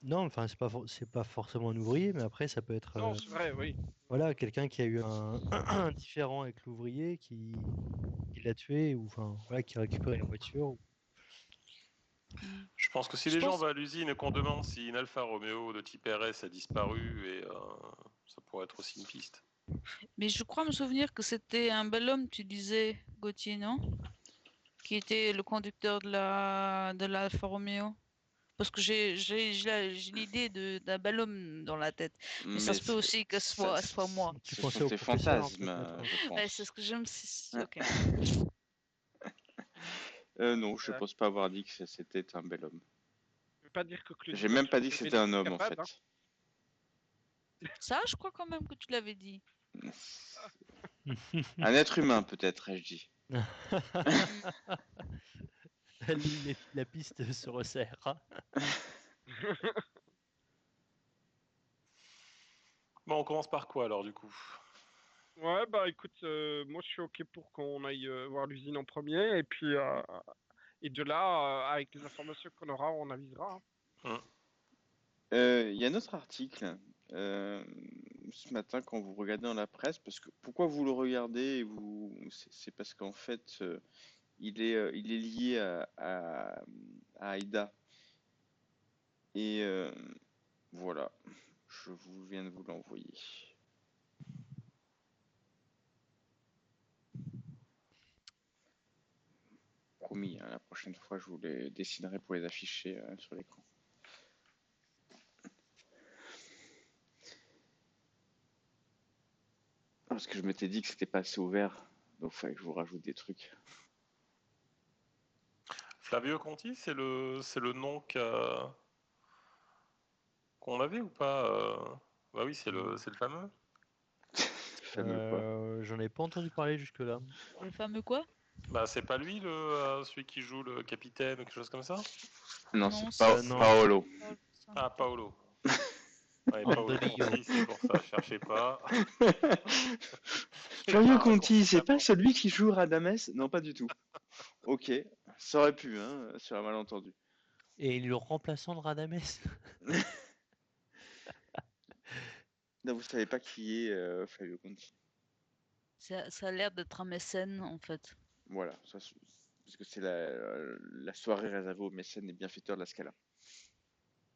non, enfin, c'est pas forcément un ouvrier, mais après, ça peut être Non, c'est vrai, oui. voilà, quelqu'un qui a eu un différend avec l'ouvrier qui l'a tué, ou enfin, voilà, qui a récupéré la voiture. Je pense que si Je les gens pense- vont à l'usine et qu'on demande si une Alfa Romeo de type RS a disparu, et ça pourrait être aussi une piste. Mais je crois me souvenir que c'était un bel homme, tu disais, Gauthier, non? Qui était le conducteur de la Alfa Romeo. Parce que j'ai l'idée d'un bel homme dans la tête. Mais ça se peut aussi que ce soit moi. Tu Ce pensais sont au tes professeur, fantasmes, peut-être. je pense. Ouais, c'est ce que je me suis. Ok. Non, je Voilà. pense pas avoir dit que c'était un bel homme. veux pas dire que Claudie J'ai même pas dit que Mathieu c'était un est homme en fait. capable, Ça, je crois quand même que tu l'avais dit. Un être humain peut-être, ai-je dit. La piste se resserre. Bon, on commence par quoi alors du coup? Ouais, bah écoute, moi je suis ok pour qu'on aille voir l'usine en premier, et puis et de là, avec les informations qu'on aura, on avisera. Hein. Il y a un autre article ce matin quand vous regardez dans la presse, parce que pourquoi vous le regardez c'est parce qu'en fait il est lié à Aïda. Et voilà, je vous viens de vous l'envoyer. Promis, hein, la prochaine fois, je vous les dessinerai pour les afficher sur l'écran. Parce que je m'étais dit que c'était pas assez ouvert, donc il fallait que je vous rajoute des trucs. Flavio Conti, c'est le nom qu'on avait ou pas Bah oui, c'est le fameux. Fameux quoi. J'en ai pas entendu parler jusque-là. Le fameux quoi? Bah c'est pas lui celui qui joue le capitaine ou quelque chose comme ça? Non, Non, c'est pas non. Paolo. Ah, Paolo. Ouais, Paolo Andolio. Conti, c'est pour ça, cherchez pas. Flavio Pas un Conti, raccourci c'est pas n'importe. celui qui joue Radames? Non, pas du tout. Ok, ça aurait pu, hein, sur un malentendu. Et le remplaçant de Radames. Non, vous savez pas qui est Flavio Conti. Ça a l'air d'être un mécène en fait. Voilà, parce que c'est la soirée réservée aux mécènes et bienfaiteurs de la Scala.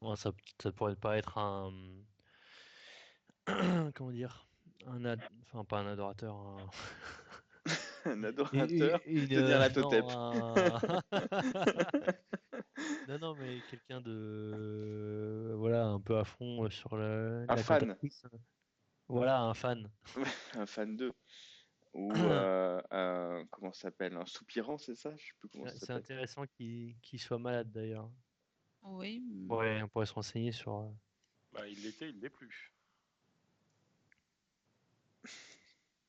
Bon, ça pourrait pas être un. Comment dire? Enfin, pas un adorateur. Un adorateur Une, de dire la totep. non, non, non, mais quelqu'un de. Voilà, un peu à fond sur Un la fan, cantatrice. Voilà, un fan. un fan d'eux. Ou comment ça s'appelle? Un soupirant, c'est ça? Je sais plus comment ça C'est s'appelle. intéressant qu'il soit malade d'ailleurs. Oui. Ouais, on pourrait se renseigner sur. Bah il l'était, il l'est plus.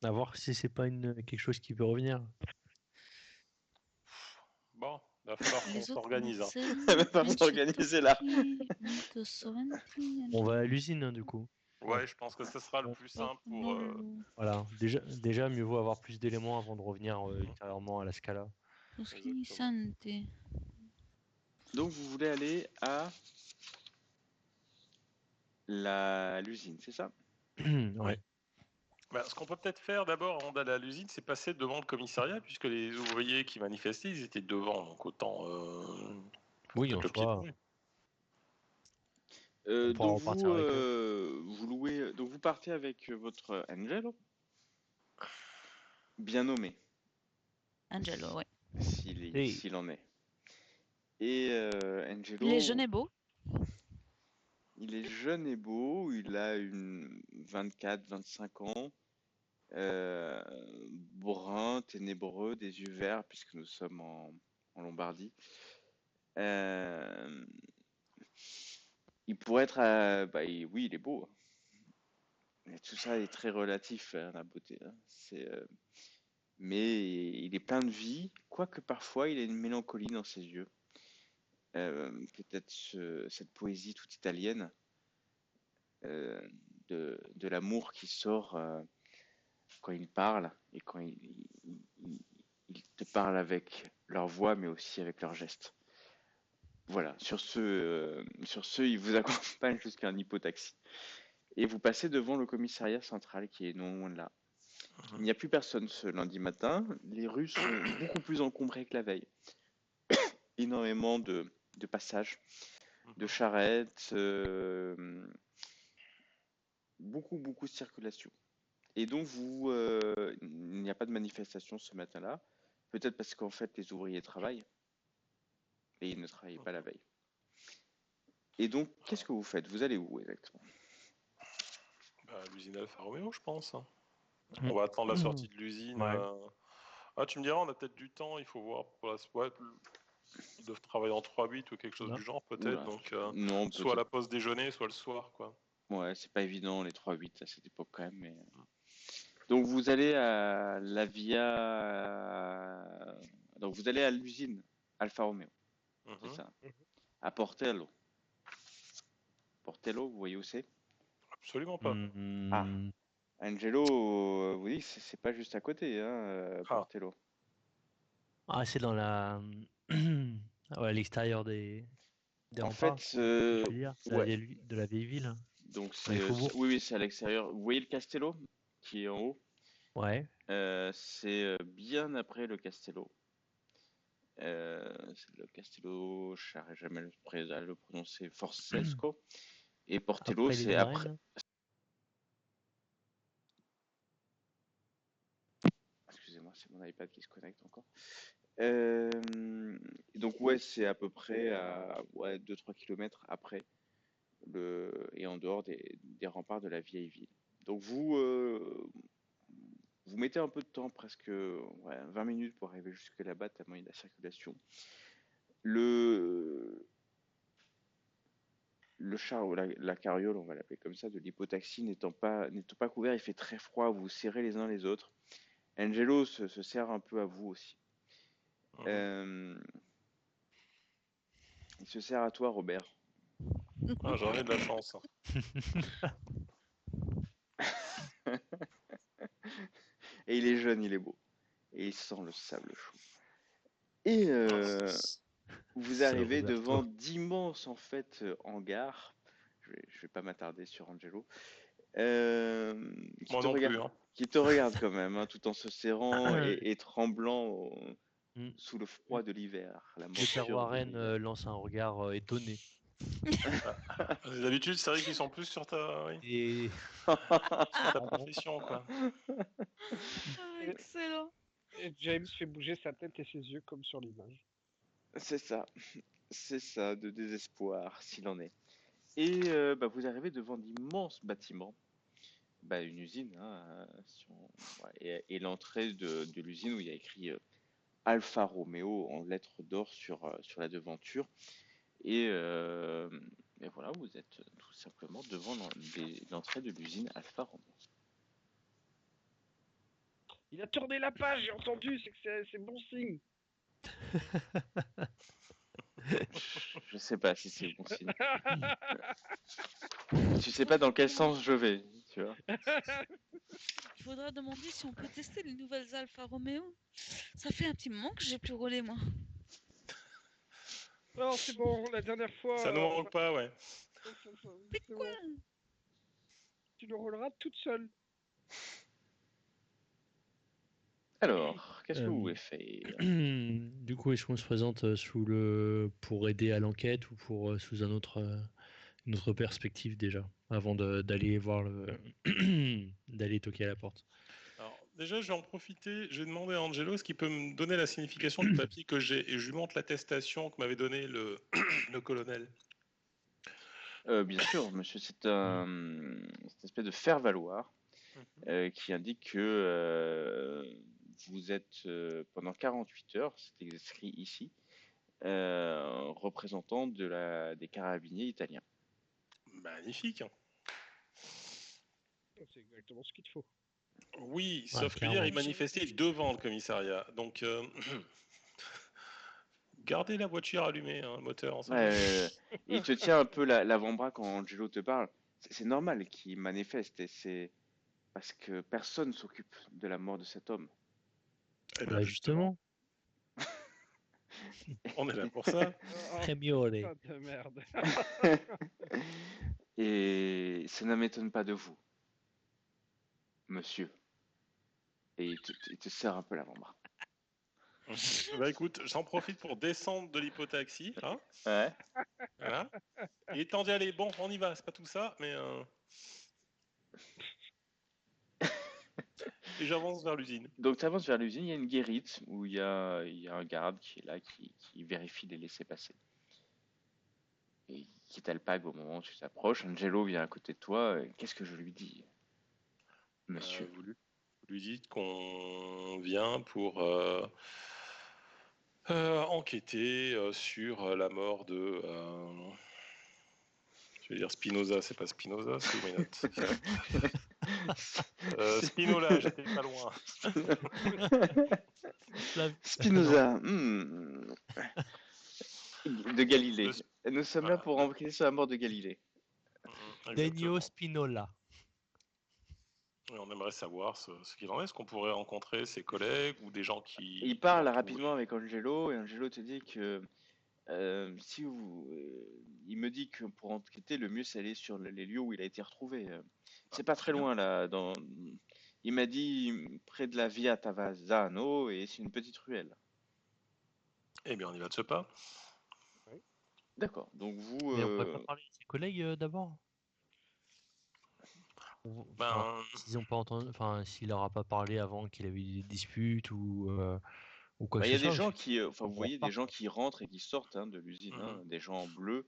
À voir si c'est pas quelque chose qui peut revenir. Bon, va falloir qu'on Les autres s'organise. Hein. Elle va pas s'organiser là. On va à l'usine, hein, du coup. Ouais, je pense que ce sera le plus simple pour. Voilà, déjà, mieux vaut avoir plus d'éléments avant de revenir ultérieurement à la Scala. Donc vous voulez aller à l'usine, c'est ça? Ouais. Bah, ce qu'on peut peut-être faire d'abord avant d'aller à l'usine, c'est passer devant le commissariat, puisque les ouvriers qui manifestaient, ils étaient devant, donc autant. Oui, en peut-être le soi, piétiner. on pourra Donc repartir avec eux. vous louez, donc vous partez avec votre Angelo, bien nommé, Angelo, ouais. Et s'il en est. Et Il est Angelo, jeune et beau. il est jeune et beau, il a une 24-25 ans, brun, ténébreux, des yeux verts, puisque nous sommes en Lombardie. Euh, il pourrait être, oui, il est beau. Mais tout ça est très relatif, hein, la beauté. Hein. Mais il est plein de vie, quoique parfois il a une mélancolie dans ses yeux. Peut-être cette poésie toute italienne euh, de l'amour qui sort quand il parle et quand il te parle avec leur voix, mais aussi avec leurs gestes. Voilà, sur ce, il vous accompagne jusqu'à un hippotaxi. Et vous passez devant le commissariat central qui est non loin de là. Il n'y a plus personne ce lundi matin. Les rues sont beaucoup plus encombrées que la veille. Énormément de passages, de charrettes, beaucoup de circulation. Et donc il n'y a pas de manifestation ce matin-là. Peut-être parce qu'en fait les ouvriers travaillent et ils ne travaillent pas la veille. Et donc qu'est-ce que vous faites? Vous allez où exactement? Bah, l'usine Alfa Romeo, je pense. Mm. On va attendre la sortie de l'usine. Ouais. Ah, tu me diras, on a peut-être du temps, il faut voir pour la. Ouais, Ils doivent travailler en 3-8 ou quelque chose Oula. du genre, peut-être. Oula. Donc, Non, soit à peut-être. la pause déjeuner, soit le soir, quoi. Ouais, c'est pas évident les 3-8 à cette époque quand même. Mais... Donc vous allez à la Via. Donc vous allez à l'usine Alfa Romeo, c'est Mhm. ça. À Portello. Portello, vous voyez où c'est? Absolument pas. Ah, Hmm. Angelo, oui, c'est pas juste à côté, hein, Ah, Portello. Ah, c'est dans la... ouais, à l'extérieur des En remparts, fait, c'est ce que je veux dire. C'est ouais. de la vieille ville, hein, Donc dans les faubourgs. oui, oui, c'est à l'extérieur. Vous voyez le Castello qui est en haut? Ouais. C'est bien après le Castello. C'est le Castello, je n'arrive jamais à le prononcer, Forsesco. Et Portello, Après les c'est après. arènes. Excusez-moi, c'est mon iPad qui se connecte encore. Donc ouais, c'est à peu près à ouais, 2-3 kilomètres après et en dehors des remparts de la vieille ville. Donc vous mettez un peu de temps, presque ouais, 20 minutes pour arriver jusque là-bas, tellement il y a de la circulation. Le, le char ou la carriole, on va l'appeler comme ça, de l'hypotaxie n'étant pas couvert, il fait très froid, vous vous serrez les uns les autres. Angelo se serre un peu à vous aussi. mhm. Euh, il se serre à toi, Robert. Ah, j'en ai de la chance. Et il est jeune, il est beau. Et il sent le sable chaud. Et Ah, vous C'est arrivez Roberto. devant d'immenses en fait hangars. Je vais pas m'attarder sur Angelo. moi non plus, hein. Qui te regarde quand même, hein, tout en se serrant et tremblant Hmm. sous le froid de l'hiver, la Le père morsure de Warren l'hiver. lance un regard étonné. D'habitude, c'est vrai qu'ils sont plus sur oui, Et sur ta ah bon? profession, quoi. Ah, Et, excellent. et James fait bouger sa tête et ses yeux comme sur l'image. C'est ça, de désespoir, s'il en est. Et bah, vous arrivez devant d'immenses bâtiments, bah, une usine, hein, ouais, et l'entrée de l'usine où il y a écrit Alfa Romeo en lettres d'or sur la devanture. Et, et voilà, vous êtes tout simplement devant l'entrée de l'usine Alfa Romeo. Il a tourné la page, j'ai entendu, c'est que c'est bon signe. Je sais pas si c'est bon signe. Tu sais pas dans quel sens je vais, tu vois. Il faudra demander si on peut tester les nouvelles Alfa Romeo. Ça fait un petit moment que j'ai plus roulé, moi. Non, c'est bon, la dernière Ça nous fois, manque pas, ouais. Mais c'est quoi? bon. Tu le rouleras toute seule. Alors, qu'est-ce que vous Euh, voulez faire? du coup, est-ce qu'on se présente pour aider à l'enquête ou sous une autre perspective déjà, avant d'aller voir d'aller toquer à la porte. Alors, déjà, je vais en profiter. J'ai demandé à Angelo est-ce qu'il peut me donner la signification du papier que j'ai. Et je lui montre l'attestation que m'avait donné le colonel. Bien sûr, monsieur, c'est une espèce de faire-valoir qui indique que vous êtes pendant 48 heures, c'est écrit ici, représentant des carabiniers italiens. Magnifique. C'est exactement ce qu'il te faut. Oui, Ouais, sauf que hier, clairement. il manifestait devant le commissariat. Donc, gardez la voiture allumée, hein, le moteur, on sait jamais. Il te tient un peu l'avant-bras quand Angelo te parle. C'est normal qu'il manifeste et c'est parce que personne s'occupe de la mort de cet homme. Eh bien, Bah justement, on est là pour ça. Oh, Premiole. putain de merde. Et ça ne m'étonne pas de vous, monsieur. Et il te serre un peu l'avant-bras. Bah écoute, j'en profite pour descendre de l'hypotaxie, hein, Ouais. voilà. Il est temps d'y aller. Bon, on y va, c'est pas tout ça, mais... Et j'avance vers l'usine. Donc tu avances vers l'usine, il y a une guérite où il y a un garde qui est là, qui vérifie les laissés-passer. Et qui t'alpague au moment où tu t'approches. Angelo vient à côté de toi. Qu'est-ce que je lui dis, monsieur? Vous lui dites qu'on vient pour Enquêter sur la mort de... je vais dire Spinoza, c'est pas Spinoza, c'est où mes notes? Spinola, j'étais pas loin. Spinoza, de Galilée. Nous sommes là Voilà. pour enquêter sur la mort de Galilée. Degno Exactement. Spinola. Et on aimerait savoir ce qu'il en est. Est-ce qu'on pourrait rencontrer ses collègues ou des gens qui... Il parle rapidement avec Angelo et Angelo te dit que si vous, il me dit que pour enquêter, le mieux c'est aller sur les lieux où il a été retrouvé. C'est pas très très bien. loin là. Il m'a dit près de la Via Tavazzano et c'est une petite ruelle. Eh bien, on y va de ce pas. D'accord. Donc vous, Mais on pourrait pas parler de ses collègues d'abord. Ben, S'ils ont pas entendu, enfin, s'il leur a pas parlé avant qu'il avait eu des disputes ou quoi que il y ce a des soit. gens parce qui, que enfin on vous voyez repart, des gens quoi. qui rentrent et qui sortent de l'usine, mhm. des gens en bleu.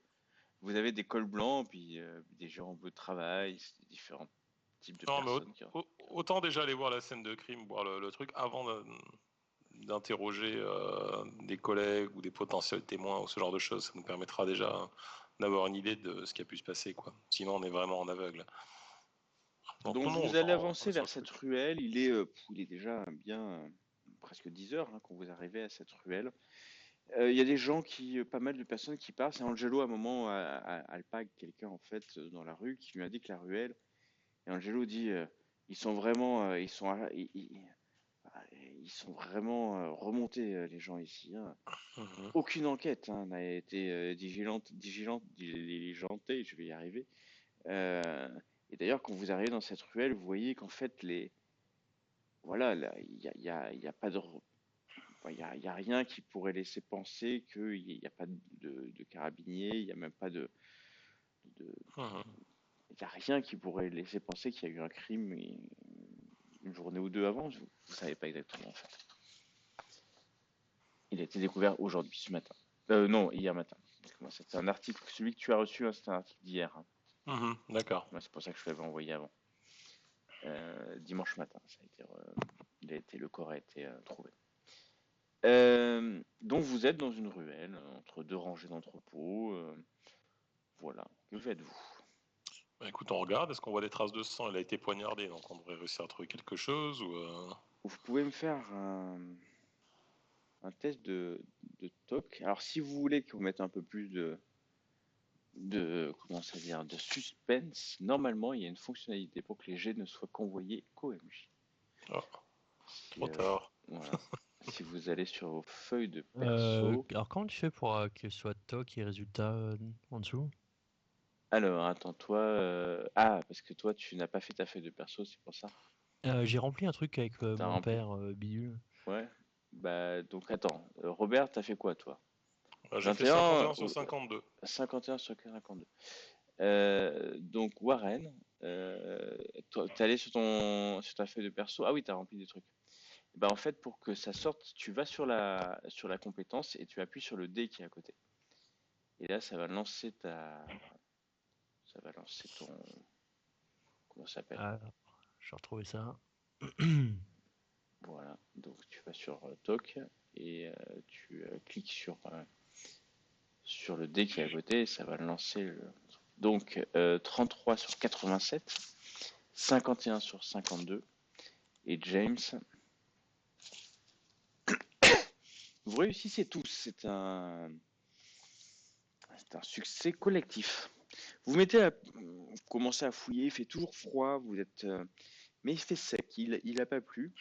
Vous avez des cols blancs puis des gens en bleu de travail, c'est différents types de Non, mais personnes qui rentrent. autant déjà aller voir la scène de crime, voir le truc, avant d'interroger des collègues ou des potentiels témoins ou ce genre de choses. Ça nous permettra déjà d'avoir une idée de ce qui a pu se passer, quoi. Sinon, on est vraiment en aveugle. Donc, Donc non, vous allez autant avancer aller sur vers le cette truc. ruelle. Il est déjà bien presque 10 heures quand vous arrivez à cette ruelle. Il y a des gens pas mal de personnes qui passent. Et Angelo à un moment alpague quelqu'un en fait dans la rue qui lui indique la ruelle. Et Angelo dit ils sont vraiment ils sont vraiment remontés les gens ici. Mhm. Aucune enquête n'a été diligentée, je vais y arriver. Euh, et d'ailleurs, quand vous arrivez dans cette ruelle, vous voyez qu'en fait, voilà, il y a pas de, enfin, il y a rien qui pourrait laisser penser qu'il n'y a pas de carabinier, il n'y a même pas de- Mhm. il y a rien qui pourrait laisser penser qu'il y a eu un crime une journée ou deux avant. Vous savez pas exactement en fait. Il a été découvert aujourd'hui, ce matin. Non, hier matin. C'était un article, celui que tu as reçu, c'était un article d'hier. Mhm. D'accord. C'est pour ça que je l'avais envoyé avant. Dimanche matin, le corps a été trouvé. Donc vous êtes dans une ruelle entre deux rangées d'entrepôts. Voilà. Que faites-vous? Bah, écoute, on regarde. Est-ce qu'on voit des traces de sang? Il a été poignardé, donc on devrait réussir à trouver quelque chose ou. Vous pouvez me faire un test de TOC. Alors si vous voulez qu'on mette un peu plus comment ça dire, de suspense, normalement il y a une fonctionnalité pour que les jets ne soient qu'envoyés qu'au MJ. Oh, Si, trop tard. voilà. Si vous allez sur vos feuilles de perso. Alors comment tu fais pour que ce soit TOC et résultat en dessous? Alors, attends, toi. Ah, parce que toi, tu n'as pas fait ta feuille de perso, c'est pour ça. J'ai rempli un truc avec T'as mon rempli. père Bidule. Ouais. Bah, donc attends. Robert, t'as fait quoi, toi? J'ai fait 21, 51 sur 52. 51 sur 52. Donc, Warren, t'es allé sur ta feuille de perso. Ah oui, t'as rempli des trucs. Bah, en fait, pour que ça sorte, tu vas sur la compétence et tu appuies sur le D qui est à côté. Et là, ça va lancer ton. Comment ça s'appelle? Alors, je vais retrouver ça. Voilà, donc tu vas sur TOC et tu cliques sur le D qui est à côté et ça va lancer le. Donc 33 sur 87, 51 sur 52 et James, vous réussissez tous, c'est un succès collectif. Vous commencez à fouiller, il fait toujours froid, mais il fait sec, il a pas plu.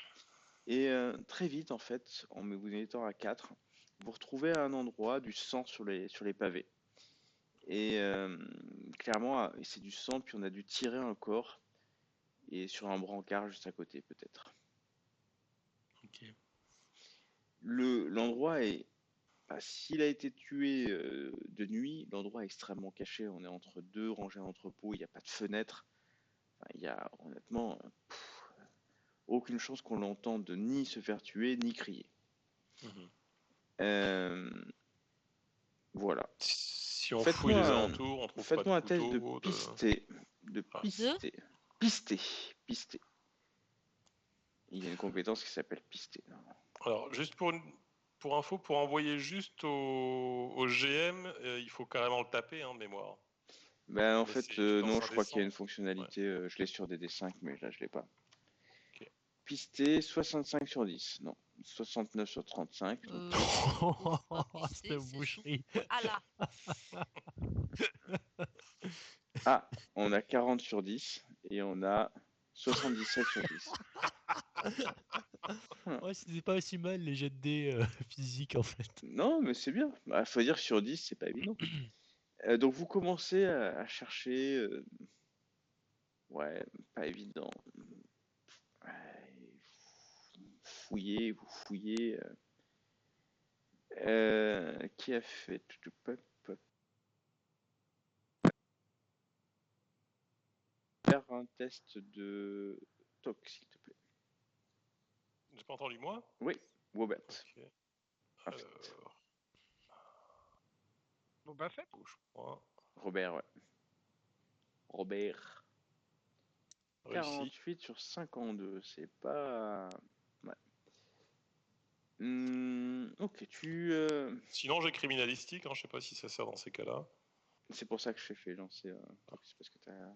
Et très vite, en fait, en vous mettant à 4, vous retrouvez à un endroit du sang sur les pavés. Et clairement, c'est du sang, puis on a dû tirer un corps, et sur un brancard juste à côté, peut-être. Ok. L'endroit est. Bah, s'il a été tué de nuit, l'endroit est extrêmement caché. On est entre deux rangées d'entrepôts, il n'y a pas de fenêtre. Enfin, il y a honnêtement aucune chance qu'on l'entende ni se faire tuer, ni crier. Mhm. Euh, voilà. Si on fouille les alentours, on trouve pas de Faites-moi un test de couteau, pister. De Ah. pister. Pister. Il y a une compétence qui s'appelle pister. Alors, juste pour une Pour info, pour envoyer juste au GM, il faut carrément le taper, de mémoire. Ben, en Mais fait, c'est non, dans un je crois qu'il y a une dessin. fonctionnalité. Je l'ai sur des D5, mais là, je l'ai pas. Ok. Pisté 65 sur 10. Non, 69 sur 35. Donc, Cette boucherie. Ah là. ah, on a 40 sur 10 et on a 77 sur 10. Ouais, c'était pas aussi mal les jets de dés physiques en fait. Non, mais c'est bien. Bah, faut dire que sur 10, c'est pas évident. Donc, vous commencez à chercher. Ouais, pas évident. Ouais, vous fouillez. Qui a fait faire un test de tox, s'il te plaît. J'ai pas entendu moi. Oui, Wobert. Ok. Parfait. Boba Fett. Gauche, point. Robert, ouais. Robert. Réussi. 48 sur 52, c'est pas. Ouais. Ok, Sinon, j'ai criminalistique. Je sais pas si ça sert dans ces cas-là. c'est pour ça que je t'ai fait lancer tox, parce que voilà,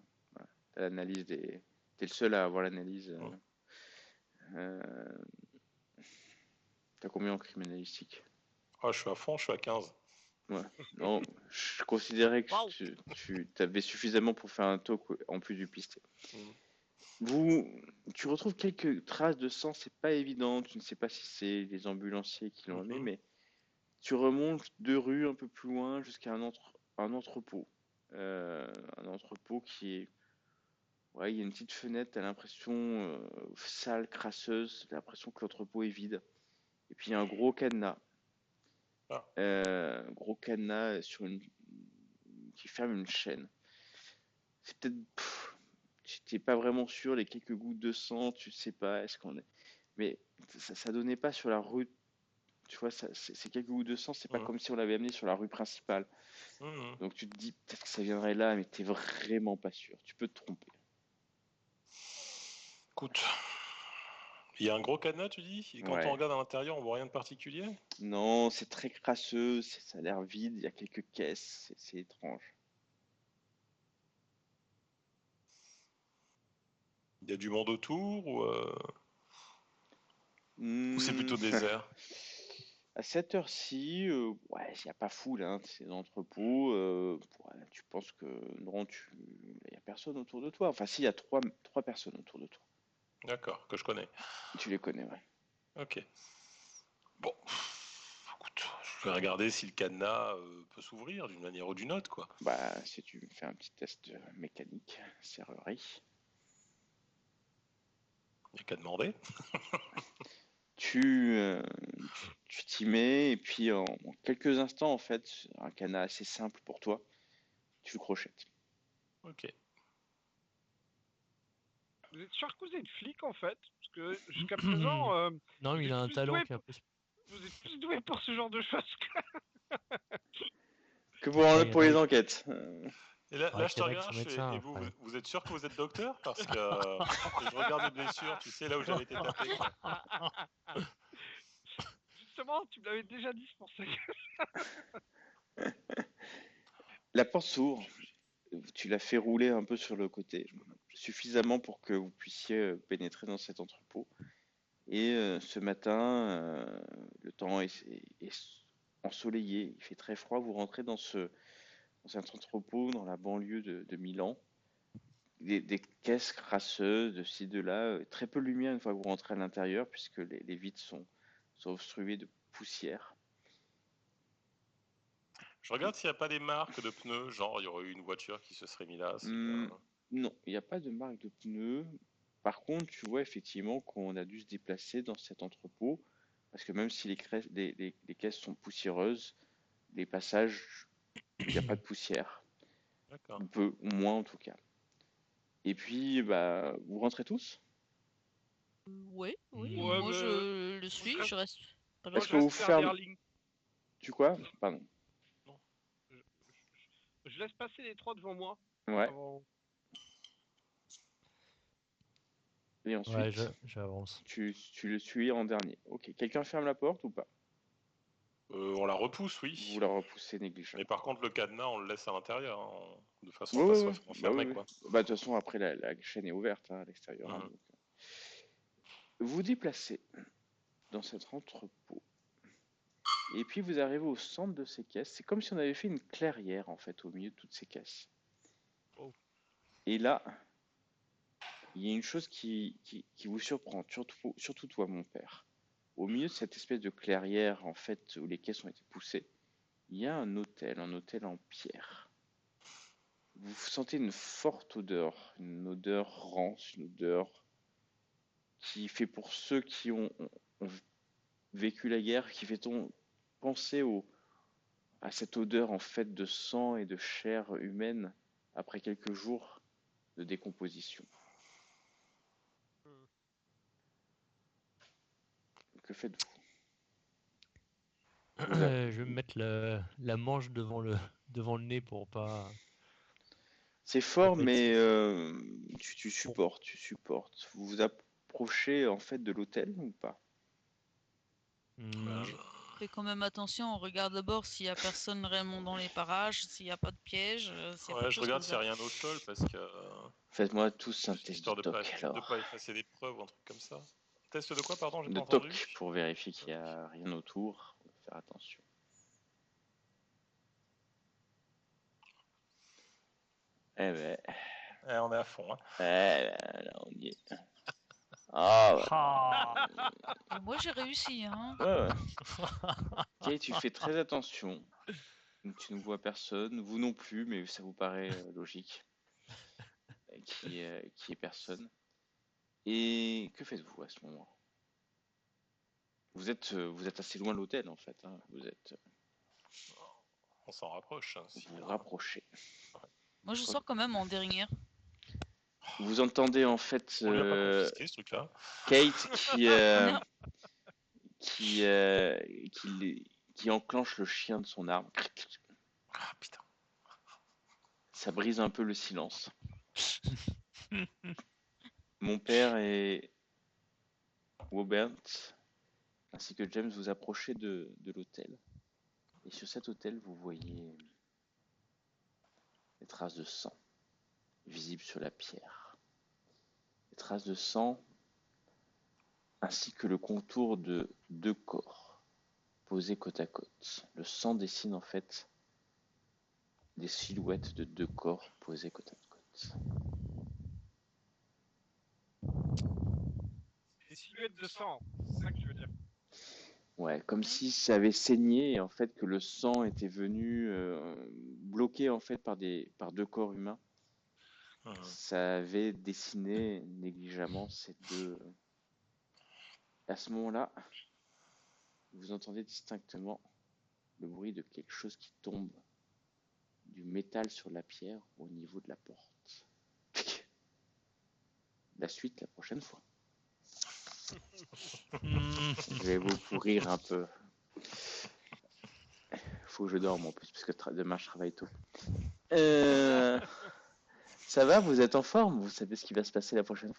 t'as l'analyse des. T'es le seul à avoir l'analyse. Euh, T'as combien en criminalistique? Ah, je suis à fond, je suis à 15. Ouais. Non, je considérais que Waouh. tu avais suffisamment pour faire un talk en plus du pisté. Mm. Tu retrouves quelques traces de sang, c'est pas évident. Tu ne sais pas si c'est les ambulanciers qui l'ont amené, Mhm. mais tu remontes 2 rues un peu plus loin jusqu'à un entrepôt. Un entrepôt qui est. Ouais, il y a une petite fenêtre, t'as l'impression sale, crasseuse, t'as l'impression que l'entrepôt est vide. Et puis il y a un gros cadenas. Ah. Gros cadenas qui ferme une chaîne. C'est peut-être. Tu n'es pas vraiment sûr, les quelques gouttes de sang, tu sais pas, est-ce qu'on est. Mais ça donnait pas sur la rue. Tu vois, ces quelques gouttes de sang, c'est pas Mhm. comme si on l'avait amené sur la rue principale. Mhm. Donc tu te dis peut-être que ça viendrait là, mais t'es vraiment pas sûr. Tu peux te tromper. Écoute, il y a un gros cadenas, tu dis? Et quand on Ouais. regarde à l'intérieur, on voit rien de particulier? Non, c'est très crasseux, ça a l'air vide, il y a quelques caisses, c'est étrange. Il y a du monde autour ou c'est Hmm, plutôt désert? À cette heure-ci, ouais, il n'y a pas foule, hein, c'est l'entrepôt. Ouais, tu penses que non, il n'y a personne autour de toi. Enfin, si, il y a trois personnes autour de toi. D'accord, que je connais. Tu les connais, ouais. Ok. Bon, écoute, je vais regarder si le cadenas peut s'ouvrir d'une manière ou d'une autre, quoi. Bah, si tu me fais un petit test mécanique, serrurerie. Il n'y a qu'à demander. Tu tu t'y mets et puis en quelques instants, en fait, un cadenas assez simple pour toi, tu le crochettes. Ok. Vous êtes sûr que vous êtes flic en fait? Parce que jusqu'à présent, Non, vous mais il êtes a un plus talent doué qui est un peu. vous êtes plus doué pour ce genre de choses que... Que Ouais, il y en pour a, les il enquêtes. Et là, ouais, je te il y en a qui regarde, sont je fais, médecins et après. vous êtes sûr que vous êtes docteur? Parce que je regarde mes blessures, tu sais, là où j'avais été tapé, quoi. Justement, tu me l'avais déjà dit, c'est pour ça que... La porte s'ouvre, tu la fais rouler un peu sur le côté, suffisamment pour que vous puissiez pénétrer dans cet entrepôt. Et ce matin, le temps est ensoleillé, il fait très froid. Vous rentrez dans cet entrepôt dans la banlieue de Milan. Des caisses crasseuses de ci, de là, très peu de lumière une fois que vous rentrez à l'intérieur, puisque les vitres sont obstruées de poussière. Je regarde s'il n'y a pas des marques de pneus, genre il y aurait eu une voiture qui se serait mise là. Non, il n'y a pas de marque de pneus. Par contre, tu vois effectivement qu'on a dû se déplacer dans cet entrepôt, parce que même si les caisses sont poussiéreuses, les passages, il n'y a pas de poussière, D'accord. ou peu, ou moins en tout cas. Et puis, bah, vous rentrez tous? Oui, oui, Ouais, moi mais... je le Moi, suis, je reste pas moi, loin. Est-ce je que vous reste fermez... derrière ligne. Tu quoi? Pardon. Non. Je laisse passer les trois devant moi. Ouais. Avant... Et Ouais, ensuite, j'avance. tu le suis en dernier. Ok. Quelqu'un ferme la porte ou pas? On la repousse, oui. Vous la repoussez négligemment. Mais par contre, le cadenas, on le laisse à l'intérieur, hein, de façon Ouais, à pas ouais, se ouais. faire Bah enfermer, oui, quoi. oui. Bah, de toute façon, après, la chaîne est ouverte hein, à l'extérieur. hein, Mhm. donc, vous déplacez dans cet entrepôt. Et puis, vous arrivez au centre de ces caisses. C'est comme si on avait fait une clairière, en fait, au milieu de toutes ces caisses. Oh. Et là, il y a une chose qui vous surprend, surtout toi, mon père. Au milieu de cette espèce de clairière, en fait, où les caisses ont été poussées, il y a un hôtel en pierre. Vous sentez une forte odeur, une odeur rance, une odeur qui fait pour ceux qui ont vécu la guerre, qui fait penser à cette odeur en fait de sang et de chair humaine après quelques jours de décomposition. Que faites-vous? Je vais me mettre la manche devant le nez pour pas. C'est fort, pas être mais sensible. tu supportes. Vous vous approchez en fait de l'hôtel ou pas? Hmm, On fait quand même attention, on regarde d'abord s'il y a personne réellement dans les parages, s'il n'y a pas de piège, s'il y a pas Ouais, de je choses regarde comme s'il n'y ça. a rien au sol, parce que... Faites-moi tous un test de histoire de toc pas alors. effacer des preuves ou un truc comme ça. Test de quoi, pardon, j'ai De pas entendu. toc pour vérifier qu'il n'y a rien autour. Faire attention. Eh ben, On est à fond, hein. là, on y est. Ah ouais. Ah. Moi j'ai réussi, hein. Ouais, ouais. Ok, tu fais très attention. Tu ne vois personne, vous non plus, mais ça vous paraît logique qu'il y ait personne. Et que faites-vous à ce moment? Vous êtes assez loin de l'hôtel en fait. hein. On s'en rapproche. Hein, Vous vous rapprochez. Moi je sors quand même en dernière. Vous entendez en fait On lui a pas confisqué ce truc-là. Kate On est- qui, qui enclenche le chien de son arme. Ah putain. Ça brise un peu le silence. Mon père et Robert ainsi que James vous approchez de l'hôtel. Et sur cet hôtel, vous voyez des traces de sang visibles sur la pierre. Des traces de sang ainsi que le contour de deux corps posés côte à côte. Le sang dessine en fait des silhouettes de deux corps posés côte à côte. Des silhouettes de sang, c'est ça que tu veux dire. Ouais, comme si ça avait saigné et en fait que le sang était venu bloqué en fait par deux corps humains. Ça avait dessiné négligemment ces deux. À ce moment-là, vous entendez distinctement le bruit de quelque chose qui tombe du métal sur la pierre au niveau de la porte. La suite la prochaine fois. Je vais vous pourrir un peu. Faut que je dorme en plus, parce que demain je travaille tôt. Ça va, vous êtes en forme? Vous savez ce qui va se passer la prochaine fois?